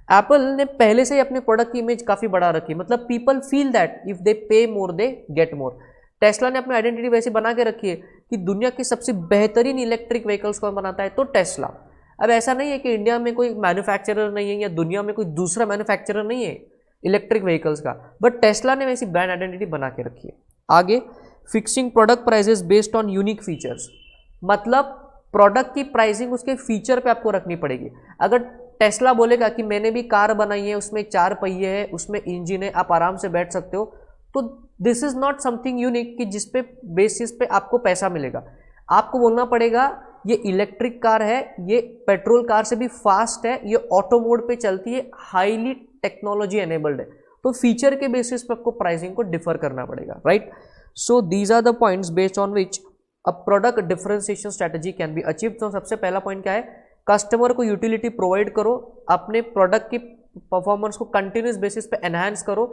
Apple ने पहले से ही अपने प्रोडक्ट की इमेज काफी बढ़ा रखी है, मतलब people feel that if they pay more they get more. Tesla ने अपनी आइडेंटिटी वैसे बना के रखी है कि दुनिया की सबसे बेहतरीन इलेक्ट्रिक व्हीकल्स कौन बनाता है, तो टेस्ला। अब ऐसा नहीं है कि इंडिया में कोई मैन्युफैक्चरर नहीं है या दुनिया में कोई दूसरा मैन्युफैक्चरर नहीं है इलेक्ट्रिक व्हीकल्स का, बट टेस्ला ने वैसी ब्रांड आइडेंटिटी बना के रखी है। आगे, fixing product prices based on unique features, मतलब प्रोडक्ट की प्राइसिंग उसके फीचर पे आपको रखनी पड़ेगी। अगर टेस्ला बोलेगा कि मैंने भी कार बनाई है, उसमें 4 पहिए है, उसमें इंजन है, आप आराम से बैठ सकते हो, तो this is not something unique कि जिसपे बेसिस पे आपको पैसा मिलेगा। आपको बोलना पड़ेगा ये इलेक्ट्रिक कार है, ये पेट्रोल कार से भी फास्ट है, ये ऑटो मोड पे चलती है, हाईली टेक्नोलॉजी एनेबल्ड है। तो फीचर के बेसिस पे आपको प्राइसिंग को डिफर करना पड़ेगा, right. So these are the points based on which a product differentiation strategy can be achieve. तो सबसे पहला पॉइंट क्या है, कस्टमर को यूटिलिटी प्रोवाइड करो, अपने प्रोडक्ट की परफॉर्मेंस को कंटिन्यूस बेसिस पे एनहांस करो,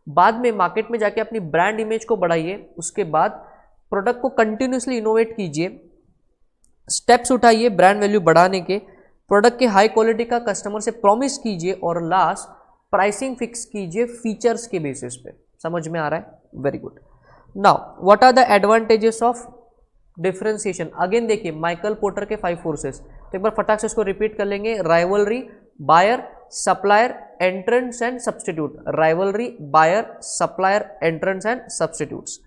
बाद में मार्केट में जाके अपनी ब्रांड इमेज को बढ़ाइए, उसके बाद प्रोडक्ट को कंटिन्यूसली इनोवेट कीजिए, स्टेप्स उठाइए ब्रांड वैल्यू बढ़ाने के, प्रोडक्ट के हाई क्वालिटी का कस्टमर से प्रॉमिस कीजिए, और लास्ट प्राइसिंग फिक्स कीजिए फीचर्स के बेसिस पे। समझ में आ रहा है? Very good. Now what are the advantages of differentiation? Again देखिए माइकल पोर्टर के 5 फोर्सेस, तो एक बार फटाक से इसको रिपीट कर लेंगे। Rivalry, buyer, supplier, entrance and substitute. Rivalry, buyer, supplier, entrance and substitutes.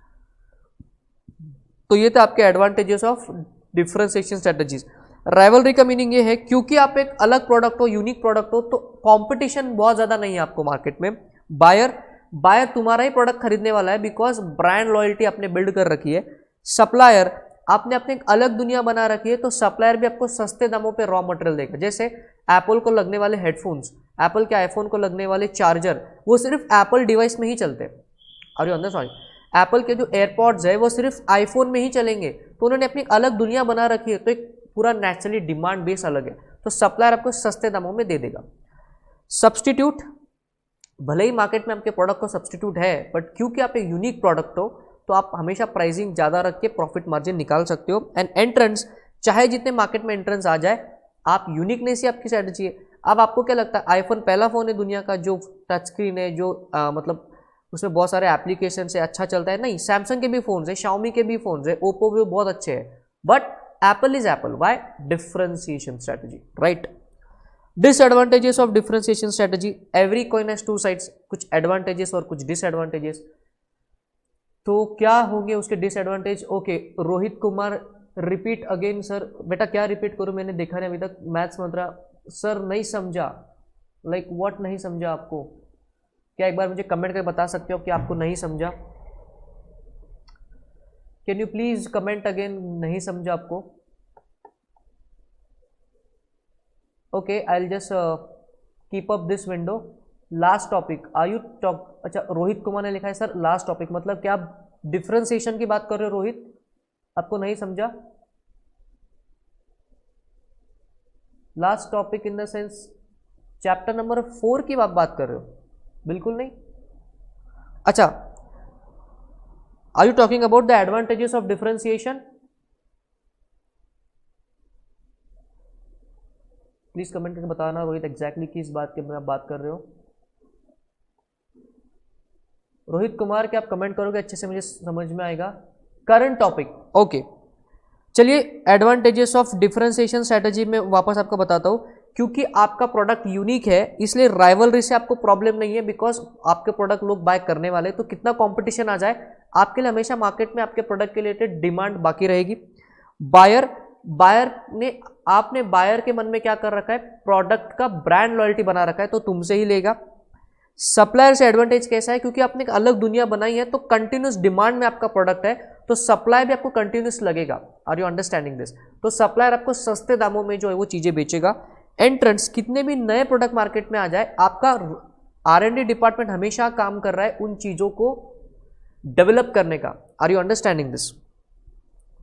तो ये थे आपके advantages of differentiation strategies. Rivalry का मीनिंग ये है क्योंकि आप एक अलग प्रोडक्ट हो, यूनिक प्रोडक्ट हो, तो कंपटीशन बहुत ज्यादा नहीं है आपको मार्केट में। बायर तुम्हारा ही प्रोडक्ट खरीदने वाला है बिकॉज ब्रांड लॉयल्टी आपने बिल्ड कर रखी है। सप्लायर, आपने अपने एक अलग दुनिया बना रखी है, तो सप्लायर भी आपको सस्ते दामों पे रॉ मटेरियल देगा। जैसे एप्पल को लगने वाले हेडफोन्स, एप्पल के आईफोन को लगने वाले चार्जर, वो सिर्फ एप्पल डिवाइस में ही चलते हैं। अरे अंदर सॉरी, एप्पल के जो एयरपॉड्स है वो सिर्फ आईफोन में ही चलेंगे, तो उन्होंने अपनी अलग दुनिया बना रखी है, तो एक पूरा नेचुरली डिमांड बेस अलग है, तो सप्लायर आपको सस्ते दामों में दे देगा। सब्सटीट्यूट, भले ही मार्केट में आपके प्रोडक्ट को सब्सटीट्यूट है, बट क्योंकि आप एक यूनिक प्रोडक्ट हो तो आप हमेशा प्राइसिंग ज़्यादा रख के प्रॉफिट मार्जिन निकाल सकते हो। एंड एंट्रेंस, चाहे जितने मार्केट में एंट्रेंस आ जाए, आप यूनिकनेस ही आपकी स्ट्रेटजी है। अब आपको क्या लगता है, आईफोन पहला फ़ोन है दुनिया का जो टच स्क्रीन है, जो मतलब उसमें बहुत सारे एप्लीकेशन है, अच्छा चलता है? नहीं, सैमसंग के भी फोन है, शाओमी के भी फोन है, ओप्पो भी बहुत अच्छे हैं, but Apple is Apple. Why? Differentiation strategy, right. Disadvantages of differentiation strategy, every coin has 2 sides, कुछ एडवांटेजेस और कुछ डिसएडवांटेजेस। तो क्या होंगे उसके disadvantage? Okay, Rohit Kumar, repeat again sir. बेटा क्या रिपीट करूं, मैंने देखा नहीं अभी तक, मैथ्स मंत्रा सर नहीं समझा, लाइक व्हाट नहीं समझा आपको? क्या एक बार मुझे कमेंट करके बता सकते हो कि आपको नहीं समझा? Can you please comment again, नहीं समझा आपको? Okay, I will just keep up this window. Last topic, are you talk? अच्छा, रोहित कुमार ने लिखा है सर लास्ट टॉपिक, मतलब क्या आप डिफरेंशिएशन की बात कर रहे हो रोहित? आपको नहीं समझा? Last topic in the sense chapter number 4 की आप बात कर रहे हो? बिल्कुल नहीं। अच्छा, are you talking about the advantages of differentiation? Please comment करके बताना रोहित एग्जैक्टली किस बात के आप बात कर रहे हो। रोहित कुमार, क्या आप कमेंट करोगे अच्छे से, मुझे समझ में आएगा। Current topic, okay. चलिए, एडवांटेजेस ऑफ डिफरेंशिएशन स्ट्रेटजी में वापस आपको बताता हूं। क्योंकि आपका प्रोडक्ट यूनिक है इसलिए राइवलरी से आपको प्रॉब्लम नहीं है, बिकॉज आपके प्रोडक्ट लोग बाय करने वाले, तो कितना कंपटीशन आ जाए आपके लिए हमेशा मार्केट में आपके प्रोडक्ट के रिलेटेड डिमांड बाकी रहेगी। आपने बायर के मन में क्या कर रखा है, प्रोडक्ट का ब्रांड लॉयल्टी बना रखा है, तो तुमसे ही लेगा। सप्लायर से एडवांटेज कैसा है, क्योंकि आपने एक अलग दुनिया बनाई है, तो कंटिन्यूस डिमांड में आपका प्रोडक्ट है, तो सप्लाई भी आपको कंटिन्यूस लगेगा। Are you understanding this? तो सप्लायर आपको सस्ते दामों में जो है वो चीजें बेचेगा। एंट्रेंस, कितने भी नए प्रोडक्ट मार्केट में आ जाए, आपका R&D डिपार्टमेंट हमेशा काम कर रहा है उन चीजों को डेवलप करने का। Are you understanding this?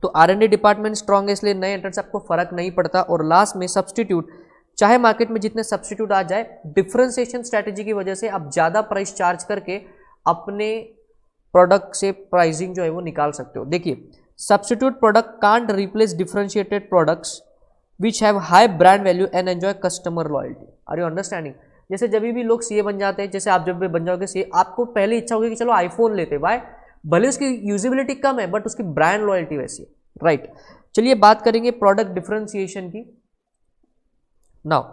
तो R&D डिपार्टमेंट स्ट्रांग है, इसलिए नए एंट्रेंस आपको फर्क नहीं पड़ता। और लास्ट में सब्सटीट्यूट, चाहे मार्केट में जितने सब्सटीट्यूट आ जाए, डिफरेंशिएशन स्ट्रेटजी की वजह से आप ज्यादा प्राइस चार्ज करके अपने प्रोडक्ट से प्राइसिंग जो है वो निकाल सकते हो। देखिए, substitute product can't replace differentiated products which have high brand value and enjoy customer loyalty. Are you understanding? जैसे जब भी लोग सीए बन जाते हैं, जैसे आप जब भी बन जाओगे सीए, आपको पहले इच्छा होगी कि चलो आईफोन लेते, वाई? भले उसकी यूजिबिलिटी कम है बट उसकी ब्रांड लॉयल्टी वैसी है, राइट? चलिए बात करेंगे प्रोडक्ट डिफरेंशिएशन की। Now,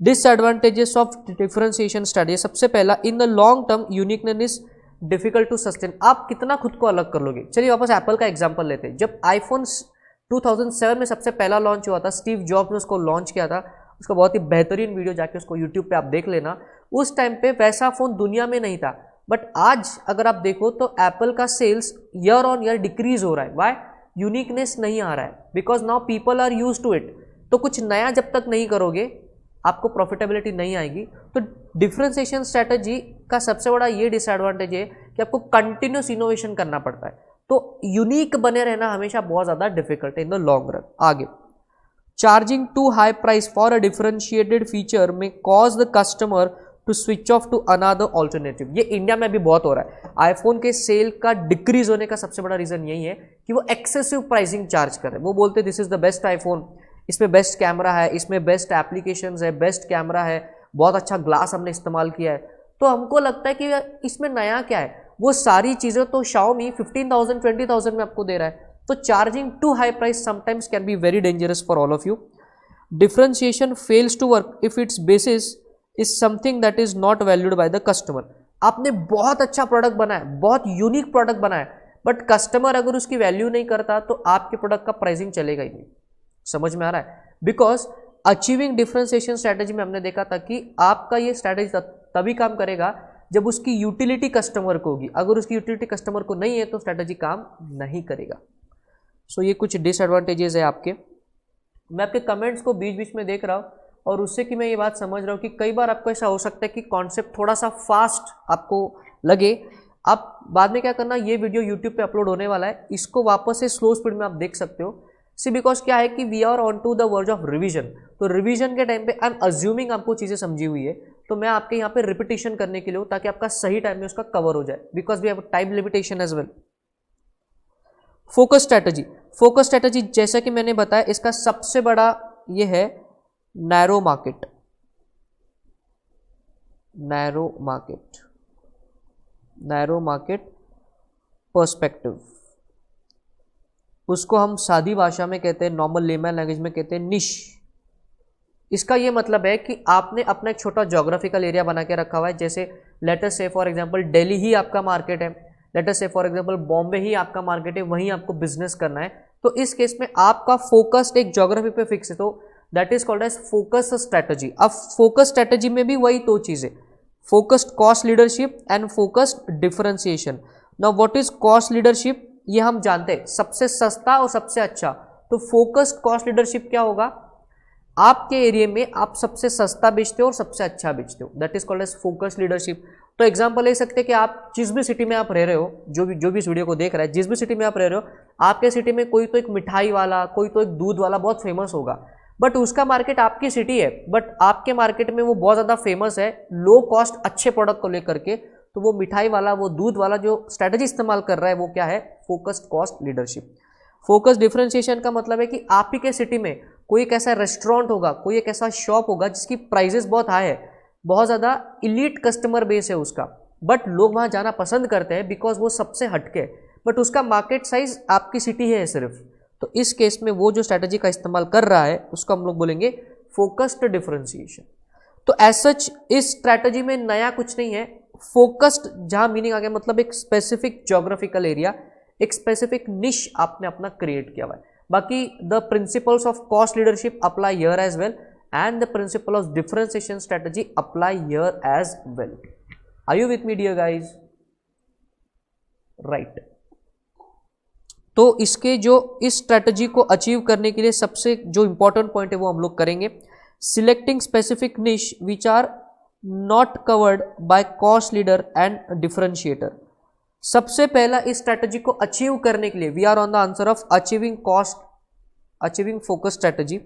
disadvantages of differentiation strategy. सबसे पहला, in the long term uniqueness is difficult to sustain. आप कितना खुद को अलग कर लोगे? चलिए वापस एप्पल का एग्जांपल लेते हैं। जब आईफोन 2007 में सबसे पहला लॉन्च हुआ था, स्टीव जॉब्स ने उसको लॉन्च किया था, उसका बहुत ही बेहतरीन वीडियो जाके उसको यूट्यूब पे आप देख लेना। उस टाइम पे वैसा फोन दुनिया में नहीं था, बट आज अगर आप देखो तो एप्पल का sales year on year decrease हो रहा है। वाई? यूनिकनेस नहीं आ रहा है, because now people are use to it. तो कुछ नया जब तक नहीं करोगे आपको प्रॉफिटेबिलिटी नहीं आएगी। तो डिफरेंशिएशन स्ट्रेटजी का सबसे बड़ा ये डिसएडवांटेज है कि आपको कंटिन्यूस इनोवेशन करना पड़ता है, तो यूनिक बने रहना हमेशा बहुत ज़्यादा डिफिकल्ट है इन द लॉन्ग रन। आगे, charging too high price for a differentiated feature may cause the customer to switch off to another alternative. ये इंडिया में भी बहुत हो रहा है। आईफोन के सेल का डिक्रीज होने का सबसे बड़ा रीजन यही है कि वो एक्सेसिव प्राइसिंग चार्ज कर रहे हैं। वो बोलते हैं this is the best iPhone, इसमें बेस्ट कैमरा है, इसमें बेस्ट एप्लीकेशंस है, बेस्ट कैमरा है, बहुत अच्छा ग्लास हमने इस्तेमाल किया है। तो हमको लगता है कि इसमें नया क्या है, वो सारी चीज़ें तो Xiaomi 15,000 20,000 में आपको दे रहा है। तो charging too high price sometimes can be very dangerous for all of you. Differentiation fails to work if its basis is something that is not valued by the customer. आपने बहुत अच्छा प्रोडक्ट बनाया, बहुत यूनिक प्रोडक्ट बनाया, but customer अगर उसकी value नहीं करता तो आपके प्रोडक्ट का प्राइसिंग चलेगा ही नहीं। समझ में आ रहा है? बिकॉज अचीविंग डिफरेंशिएशन स्ट्रेटजी में हमने देखा था कि आपका ये स्ट्रेटजी तभी काम करेगा जब उसकी यूटिलिटी कस्टमर को होगी। अगर उसकी यूटिलिटी कस्टमर को नहीं है तो स्ट्रेटजी काम नहीं करेगा। सो ये कुछ डिसएडवांटेजेस है आपके। मैं आपके कमेंट्स को बीच बीच में देख रहा हूँ और उससे कि मैं ये बात समझ रहा हूँ कि कई बार आपको ऐसा हो सकता है कि कॉन्सेप्ट थोड़ा सा फास्ट आपको लगे। आप बाद में क्या करना, ये वीडियो यूट्यूब पे अपलोड होने वाला है, इसको वापस से स्लो स्पीड में आप देख सकते हो। सी बिकॉज क्या है कि we are on to the verge of revision. तो रिवीजन के टाइम पे आई एम अज्यूमिंग आपको चीज़ें समझी हुई है, तो मैं आपके यहाँ पे रिपीटिशन करने के लिए हूँ ताकि आपका सही टाइम में उसका कवर हो जाए, because we have time limitation as well. Focus strategy. Focus strategy जैसा कि मैंने बताया, इसका सबसे बड़ा ये है narrow market. Narrow market, narrow market perspective, उसको हम सादी भाषा में कहते हैं, नॉर्मल लेमैन लैंग्वेज में कहते हैं निश। इसका ये मतलब है कि आपने अपना एक छोटा ज्योग्राफिकल एरिया बना के रखा हुआ है। जैसे लेट अस से फॉर एग्जांपल दिल्ली ही आपका मार्केट है, लेट अस से फॉर एग्जांपल बॉम्बे ही आपका मार्केट है, वहीं आपको बिजनेस करना है। तो इस केस में आपका फोकस एक ज्योग्राफी पे फिक्स है, तो that is called as focus strategy. अब फोकस स्ट्रैटेजी में भी वही दो चीजें, focused cost leadership and focused differentiation. Now what is cost leadership, ये हम जानते हैं, सबसे सस्ता और सबसे अच्छा। तो फोकस्ड कॉस्ट लीडरशिप क्या होगा, आपके एरिया में आप सबसे सस्ता बेचते हो और सबसे अच्छा बेचते हो, that is called as focused leadership. तो एग्जांपल ले सकते हैं कि आप जिस भी सिटी में आप रह रहे हो, जो भी इस वीडियो को देख रहा है, जिस भी सिटी में आप रह रहे हो, आपके सिटी में कोई तो एक मिठाई वाला, कोई तो एक दूध वाला बहुत फेमस होगा, बट उसका मार्केट आपकी सिटी है, बट आपके मार्केट में वो बहुत ज़्यादा फेमस है लो कॉस्ट अच्छे प्रोडक्ट को लेकर के, तो वो मिठाई वाला, वो दूध वाला जो स्ट्रैटेजी इस्तेमाल कर रहा है वो क्या है, focused cost leadership. Focus differentiation का मतलब है कि आप ही के सिटी में कोई एक ऐसा रेस्टोरेंट होगा, कोई एक ऐसा शॉप होगा जिसकी प्राइजेस बहुत हाई है, बहुत ज़्यादा इलीट कस्टमर बेस है उसका, बट लोग वहाँ जाना पसंद करते हैं बिकॉज वो सबसे हटके, बट उसका मार्केट साइज आपकी सिटी है सिर्फ। तो इस केस में वो जो स्ट्रैटेजी का इस्तेमाल कर रहा है उसको हम लोग बोलेंगे फोकस्ड डिफरेंशिएशन। तो एज सच इस स्ट्रैटेजी में नया कुछ नहीं है। फोकस्ड जहां मीनिंग आ गया मतलब एक स्पेसिफिक ज्योग्राफिकल एरिया, एक स्पेसिफिक निश आपने अपना क्रिएट किया हुआ है। बाकी the principles of cost leadership apply here as well and the principle of differentiation strategy apply here as well. Are you with me dear guys? Right. तो इसके जो इस स्ट्रैटेजी को अचीव करने के लिए सबसे जो इंपॉर्टेंट पॉइंट है वो हम लोग करेंगे, selecting specific niche which are not covered by cost leader and differentiator. सबसे पहला इस स्ट्रैटेजी को अचीव करने के लिए we are on the answer of achieving focus strategy.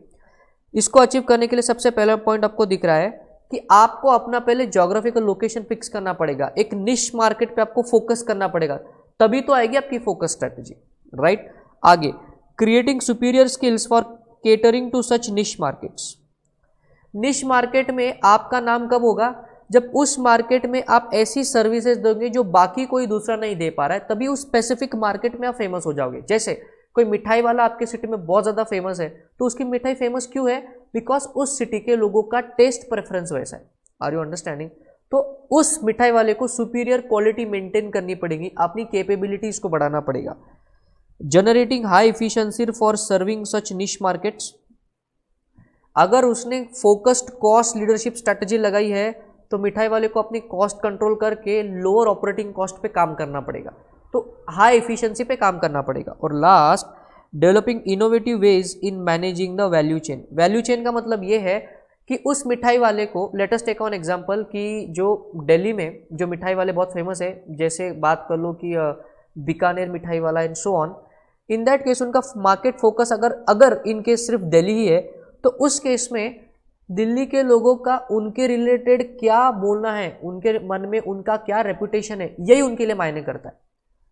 इसको अचीव करने के लिए सबसे पहला पॉइंट आपको दिख रहा है कि आपको अपना पहले ज्योग्राफिकल लोकेशन फिक्स करना पड़ेगा, एक निश मार्केट पे आपको फोकस करना पड़ेगा, तभी तो आएगी आपकी फोकस स्ट्रैटेजी, राइट। आगे, creating superior skills for catering to such niche markets. निश मार्केट में आपका नाम कब होगा, जब उस मार्केट में आप ऐसी सर्विसेज दोगे जो बाकी कोई दूसरा नहीं दे पा रहा है, तभी उस स्पेसिफिक मार्केट में आप फेमस हो जाओगे। जैसे कोई मिठाई वाला आपके सिटी में बहुत ज़्यादा फेमस है, तो उसकी मिठाई फेमस क्यों है, बिकॉज उस सिटी के लोगों का टेस्ट प्रेफरेंस वैसा है। Are you understanding? तो उस मिठाई वाले को सुपीरियर क्वालिटी मेंटेन करनी पड़ेगी, अपनी कैपेबिलिटीज को बढ़ाना पड़ेगा। Generating high efficiency for serving such niche markets. अगर उसने फोकस्ड कॉस्ट लीडरशिप स्ट्रैटेजी लगाई है तो मिठाई वाले को अपनी कॉस्ट कंट्रोल करके लोअर ऑपरेटिंग कॉस्ट पे काम करना पड़ेगा, तो हाई एफिशिएंसी पे काम करना पड़ेगा। और last, developing innovative ways in managing the value chain. Value chain का मतलब ये है कि उस मिठाई वाले को, let us take on example कि जो दिल्ली में जो मिठाई वाले बहुत फेमस है, जैसे बात कर लो कि बीकानेर मिठाई वाला and so on, in that case उनका मार्केट फोकस अगर इन केस सिर्फ दिल्ली ही है, तो उस केस में दिल्ली के लोगों का उनके रिलेटेड क्या बोलना है, उनके मन में उनका क्या रेपुटेशन है, यही उनके लिए मायने करता है।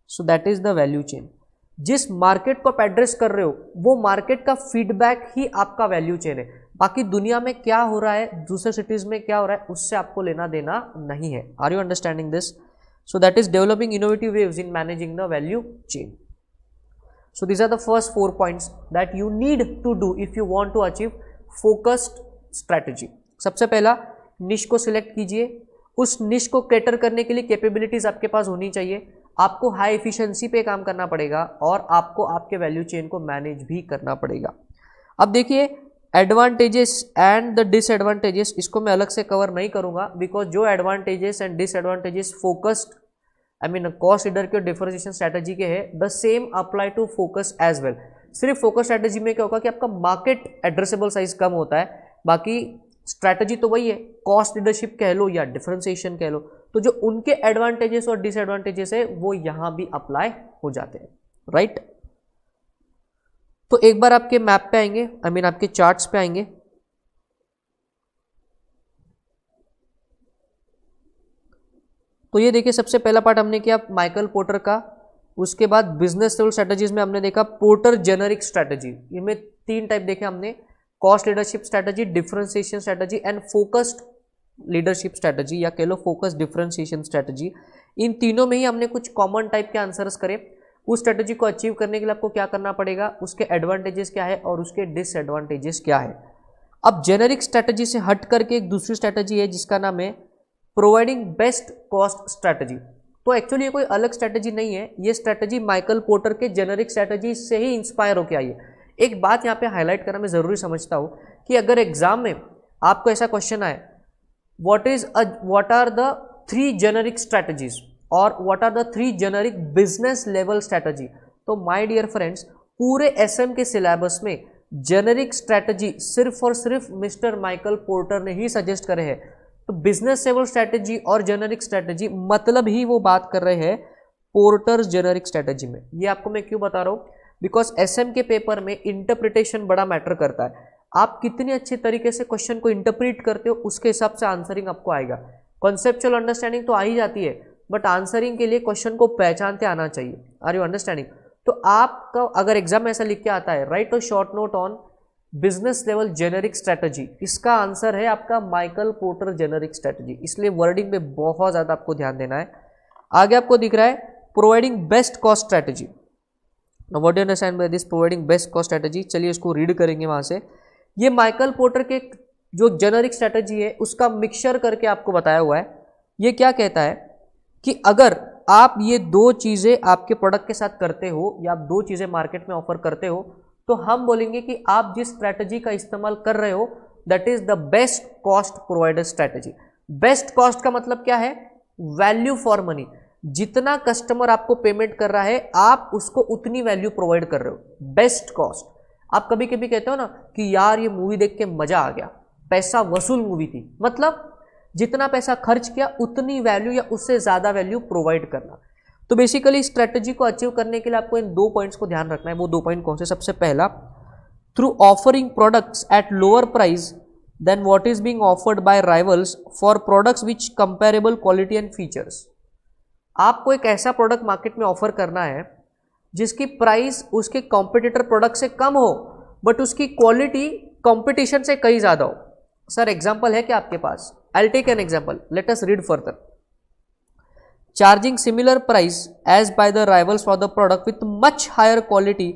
सो that is the value chain. जिस मार्केट को आप एड्रेस कर रहे हो वो मार्केट का फीडबैक ही आपका वैल्यू चेन है। बाकी दुनिया में क्या हो रहा है, दूसरे सिटीज में क्या हो रहा है, उससे आपको लेना देना नहीं है। Are you understanding this? So that is developing innovative waves in managing the value chain. So these are the first 4 points that you need to do if you want to achieve focused strategy. सबसे पहला, निश को select कीजिए। उस निश को cater करने के लिए कैपेबिलिटीज आपके पास होनी चाहिए, आपको हाई एफिशिएंसी पे काम करना पड़ेगा और आपको आपके वैल्यू चेन को मैनेज भी करना पड़ेगा। अब देखिए एडवांटेजेस एंड द डिसएडवांटेजेस, इसको मैं अलग से कवर नहीं करूंगा बिकॉज जो advantages and disadvantages focused cost leader के डिफरेंशिएशन स्ट्रैटेजी के है, the same apply to focus as well. सिर्फ फोकस स्ट्रैटेजी में क्या होगा कि आपका मार्केट एड्रेसेबल साइज कम होता है, बाकी स्ट्रैटेजी तो वही है, कॉस्ट लीडरशिप कह लो या डिफरेंशिएशन कह लो, तो जो उनके एडवांटेजेस और डिसएडवांटेजेस है वो यहां भी अप्लाई हो जाते हैं, राइट। तो एक बार आपके मैप पे आएंगे, आपके चार्ट्स पे आएंगे। तो ये देखिए सबसे पहला पार्ट हमने किया माइकल पोर्टर का, उसके बाद बिजनेस लेवल स्ट्रैटेजीज में हमने देखा पोर्टर जेनरिक स्ट्रैटेजी। इनमें 3 टाइप देखे हमने, cost leadership strategy, differentiation strategy and focused leadership strategy या कह लो फोकस डिफरेंशिएशन स्ट्रैटेजी। इन तीनों में ही हमने कुछ कॉमन टाइप के आंसर्स करे। उस स्ट्रैटेजी को अचीव करने के लिए आपको क्या करना पड़ेगा, उसके एडवांटेजेस क्या है और उसके डिसएडवांटेजेस क्या है। अब जेनरिक स्ट्रैटेजी से हट करके एक दूसरी स्ट्रैटेजी है जिसका नाम है प्रोवाइडिंग बेस्ट कॉस्ट स्ट्रैटेजी। तो एक्चुअली ये कोई अलग स्ट्रैटेजी नहीं है, ये स्ट्रैटेजी माइकल पोर्टर के जेनरिक स्ट्रैटेजी से ही इंस्पायर होकर आई है। एक बात यहाँ पे हाईलाइट करना मैं ज़रूरी समझता हूँ कि अगर एग्जाम में आपको ऐसा क्वेश्चन आए, what are the 3 generic strategies और what are the 3 generic business level strategy, तो माय डियर फ्रेंड्स पूरे एसएम के सिलेबस में जेनरिक स्ट्रैटेजी सिर्फ और सिर्फ मिस्टर माइकल पोर्टर ने ही सजेस्ट करे हैं। तो बिजनेस लेवल स्ट्रैटेजी और जेनरिक स्ट्रैटेजी मतलब ही वो बात कर रहे हैं पोर्टर्स जेनरिक स्ट्रैटेजी में। ये आपको मैं क्यों बता रहा हूँ, बिकॉज एसएम के पेपर में इंटरप्रिटेशन बड़ा मैटर करता है। आप कितनी अच्छे तरीके से क्वेश्चन को इंटरप्रीट करते हो उसके हिसाब से आंसरिंग आपको आएगा। कॉन्सेप्चुअल अंडरस्टैंडिंग तो आ ही जाती है, बट आंसरिंग के लिए क्वेश्चन को पहचानते आना चाहिए। Are you understanding? तो आपका अगर एग्जाम में ऐसा लिख के आता है right a short note on business level generic strategy, इसका आंसर है आपका माइकल पोर्टर जेनेरिक स्ट्रेटजी। इसलिए वर्डिंग पे बहुत ज्यादा आपको ध्यान देना है। आगे आपको दिख रहा है providing best cost strategy. What do you understand by this providing best cost strategy? चलिए इसको रीड करेंगे वहां से। ये माइकल पोर्टर के जो जेनेरिक स्ट्रेटजी है उसका मिक्सचर करके आपको बताया हुआ है। ये क्या कहता है कि अगर आप ये दो चीजें आपके प्रोडक्ट के साथ करते हो या आप दो चीजें मार्केट में ऑफर करते हो तो हम बोलेंगे कि आप जिस स्ट्रैटेजी का इस्तेमाल कर रहे हो that is the best cost provider strategy. Best cost का मतलब क्या है? Value for money. जितना कस्टमर आपको पेमेंट कर रहा है आप उसको उतनी वैल्यू प्रोवाइड कर रहे हो। Best cost. आप कभी कभी कहते हो ना कि यार ये मूवी देख के मजा आ गया, पैसा वसूल मूवी थी, मतलब जितना पैसा खर्च किया उतनी वैल्यू या उससे ज्यादा वैल्यू प्रोवाइड करना। तो बेसिकली स्ट्रेटजी को अचीव करने के लिए आपको इन दो पॉइंट्स को ध्यान रखना है। वो दो पॉइंट कौन से? सबसे पहला, through offering products at lower price than what is being offered by rivals for products which comparable quality and features. आपको एक ऐसा प्रोडक्ट मार्केट में ऑफर करना है जिसकी प्राइस उसके कॉम्पिटिटर प्रोडक्ट से कम हो बट उसकी क्वालिटी कॉम्पिटिशन से कहीं ज्यादा हो। सर एग्जाम्पल है क्या आपके पास? I take an example, let us read further. Charging similar price as by the rivals for the product with much higher quality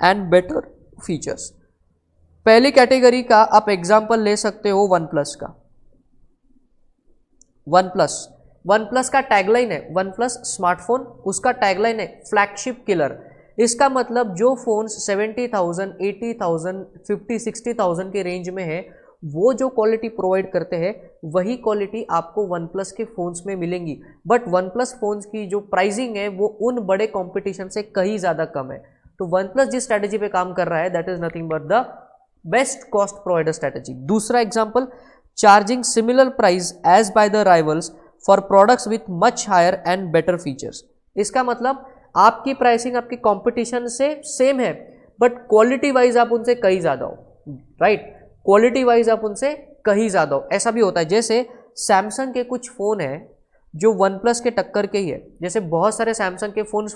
and better features. पहली कैटेगरी का आप एग्जाम्पल ले सकते हो वन प्लस का। वन प्लस का tagline है OnePlus smartphone, उसका टैगलाइन है फ्लैगशिप किलर। इसका मतलब जो फोन्स 70,000, 80,000, 50, 60,000 के रेंज में है वो जो क्वालिटी प्रोवाइड करते हैं वही क्वालिटी आपको वन प्लस के फोन्स में मिलेंगी। बट वन प्लस फोन्स की जो प्राइसिंग है वो उन बड़े कंपटीशन से कहीं ज़्यादा कम है। तो वन प्लस जिस स्ट्रैटेजी पे काम कर रहा है that is nothing but the best cost provider strategy. दूसरा example, charging similar price as by the rivals for products with much higher and better features. इसका मतलब आपकी प्राइसिंग आपकी कॉम्पिटिशन से सेम है बट क्वालिटी वाइज आप उनसे कहीं ज़्यादा हो, राइट? क्वालिटी वाइज आप उनसे कहीं ज़्यादा हो। ऐसा भी होता है जैसे सैमसंग के कुछ फ़ोन हैं जो वन प्लस के टक्कर के ही है। जैसे बहुत सारे सैमसंग के फ़ोन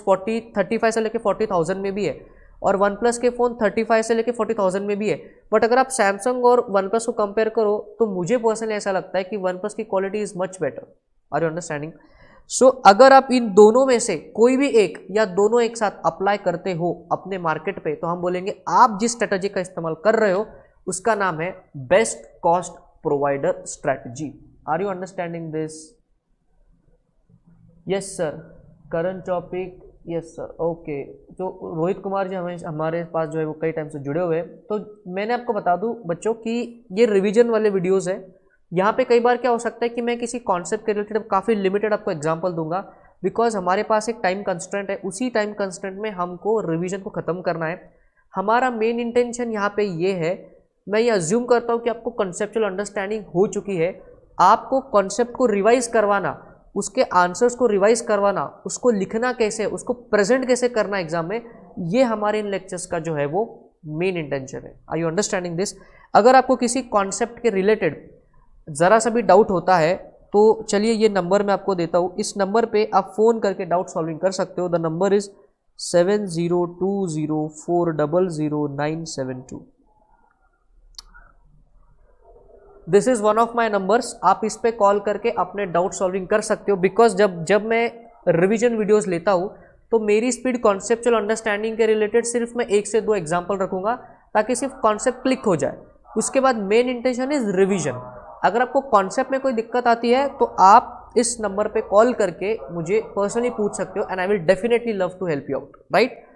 35 से लेकर 40,000 में भी है और वन प्लस के फ़ोन 35 से लेकर 40,000 में भी है। बट अगर आप सैमसंग और वन प्लस को कंपेयर करो तो मुझे पर्सनली ऐसा लगता है कि वन प्लस की quality is much better. Are you understanding? So अगर आप इन दोनों में से कोई भी एक या दोनों एक साथ अप्लाई करते हो अपने मार्केट पे तो हम बोलेंगे आप जिस स्ट्रेटजी का इस्तेमाल कर रहे हो उसका नाम है best cost provider strategy. Are you understanding this? Yes sir, current topic, yes sir, okay. तो रोहित कुमार जी हमारे पास जो है वो कई टाइम से जुड़े हुए हैं। तो मैंने आपको बता दूं बच्चों कि ये रिवीजन वाले वीडियोस है। यहाँ पे कई बार क्या हो सकता है कि मैं किसी कॉन्सेप्ट के रिलेटेड काफ़ी लिमिटेड आपको एग्जांपल दूंगा बिकॉज हमारे पास एक टाइम कंस्ट्रेंट है। उसी टाइम कंस्ट्रेंट में हमको रिवीजन को ख़त्म करना है। हमारा मेन इंटेंशन यहाँ पे ये है, मैं ये अज्यूम करता हूँ कि आपको कॉन्सेप्चुअल अंडरस्टैंडिंग हो चुकी है। आपको कॉन्सेप्ट को रिवाइज करवाना, उसके आंसर्स को रिवाइज करवाना, उसको लिखना कैसे, उसको प्रेजेंट कैसे करना एग्जाम में, ये हमारे इन लेक्चर्स का जो है वो मेन इंटेंशन है। Are you understanding this? अगर आपको किसी कॉन्सेप्ट के रिलेटेड ज़रा सा भी डाउट होता है तो चलिए ये नंबर मैं आपको देता हूँ। इस नंबर पे आप फ़ोन करके डाउट सॉल्विंग कर सकते हो। The number is 7020400972। This is one of my numbers. आप इस पे कॉल करके अपने डाउट सॉल्विंग कर सकते हो बिकॉज जब मैं रिवीजन वीडियोस लेता हूँ तो मेरी स्पीड कॉन्सेप्चुअल अंडरस्टैंडिंग के रिलेटेड सिर्फ मैं 1 से 2 एग्जाम्पल रखूँगा ताकि सिर्फ कॉन्सेप्ट क्लिक हो जाए। उसके बाद मेन इंटेंशन इज रिवीजन। अगर आपको कॉन्सेप्ट में कोई दिक्कत आती है तो आप इस नंबर पे कॉल करके मुझे पर्सनली पूछ सकते हो and I will definitely love to help you out, right?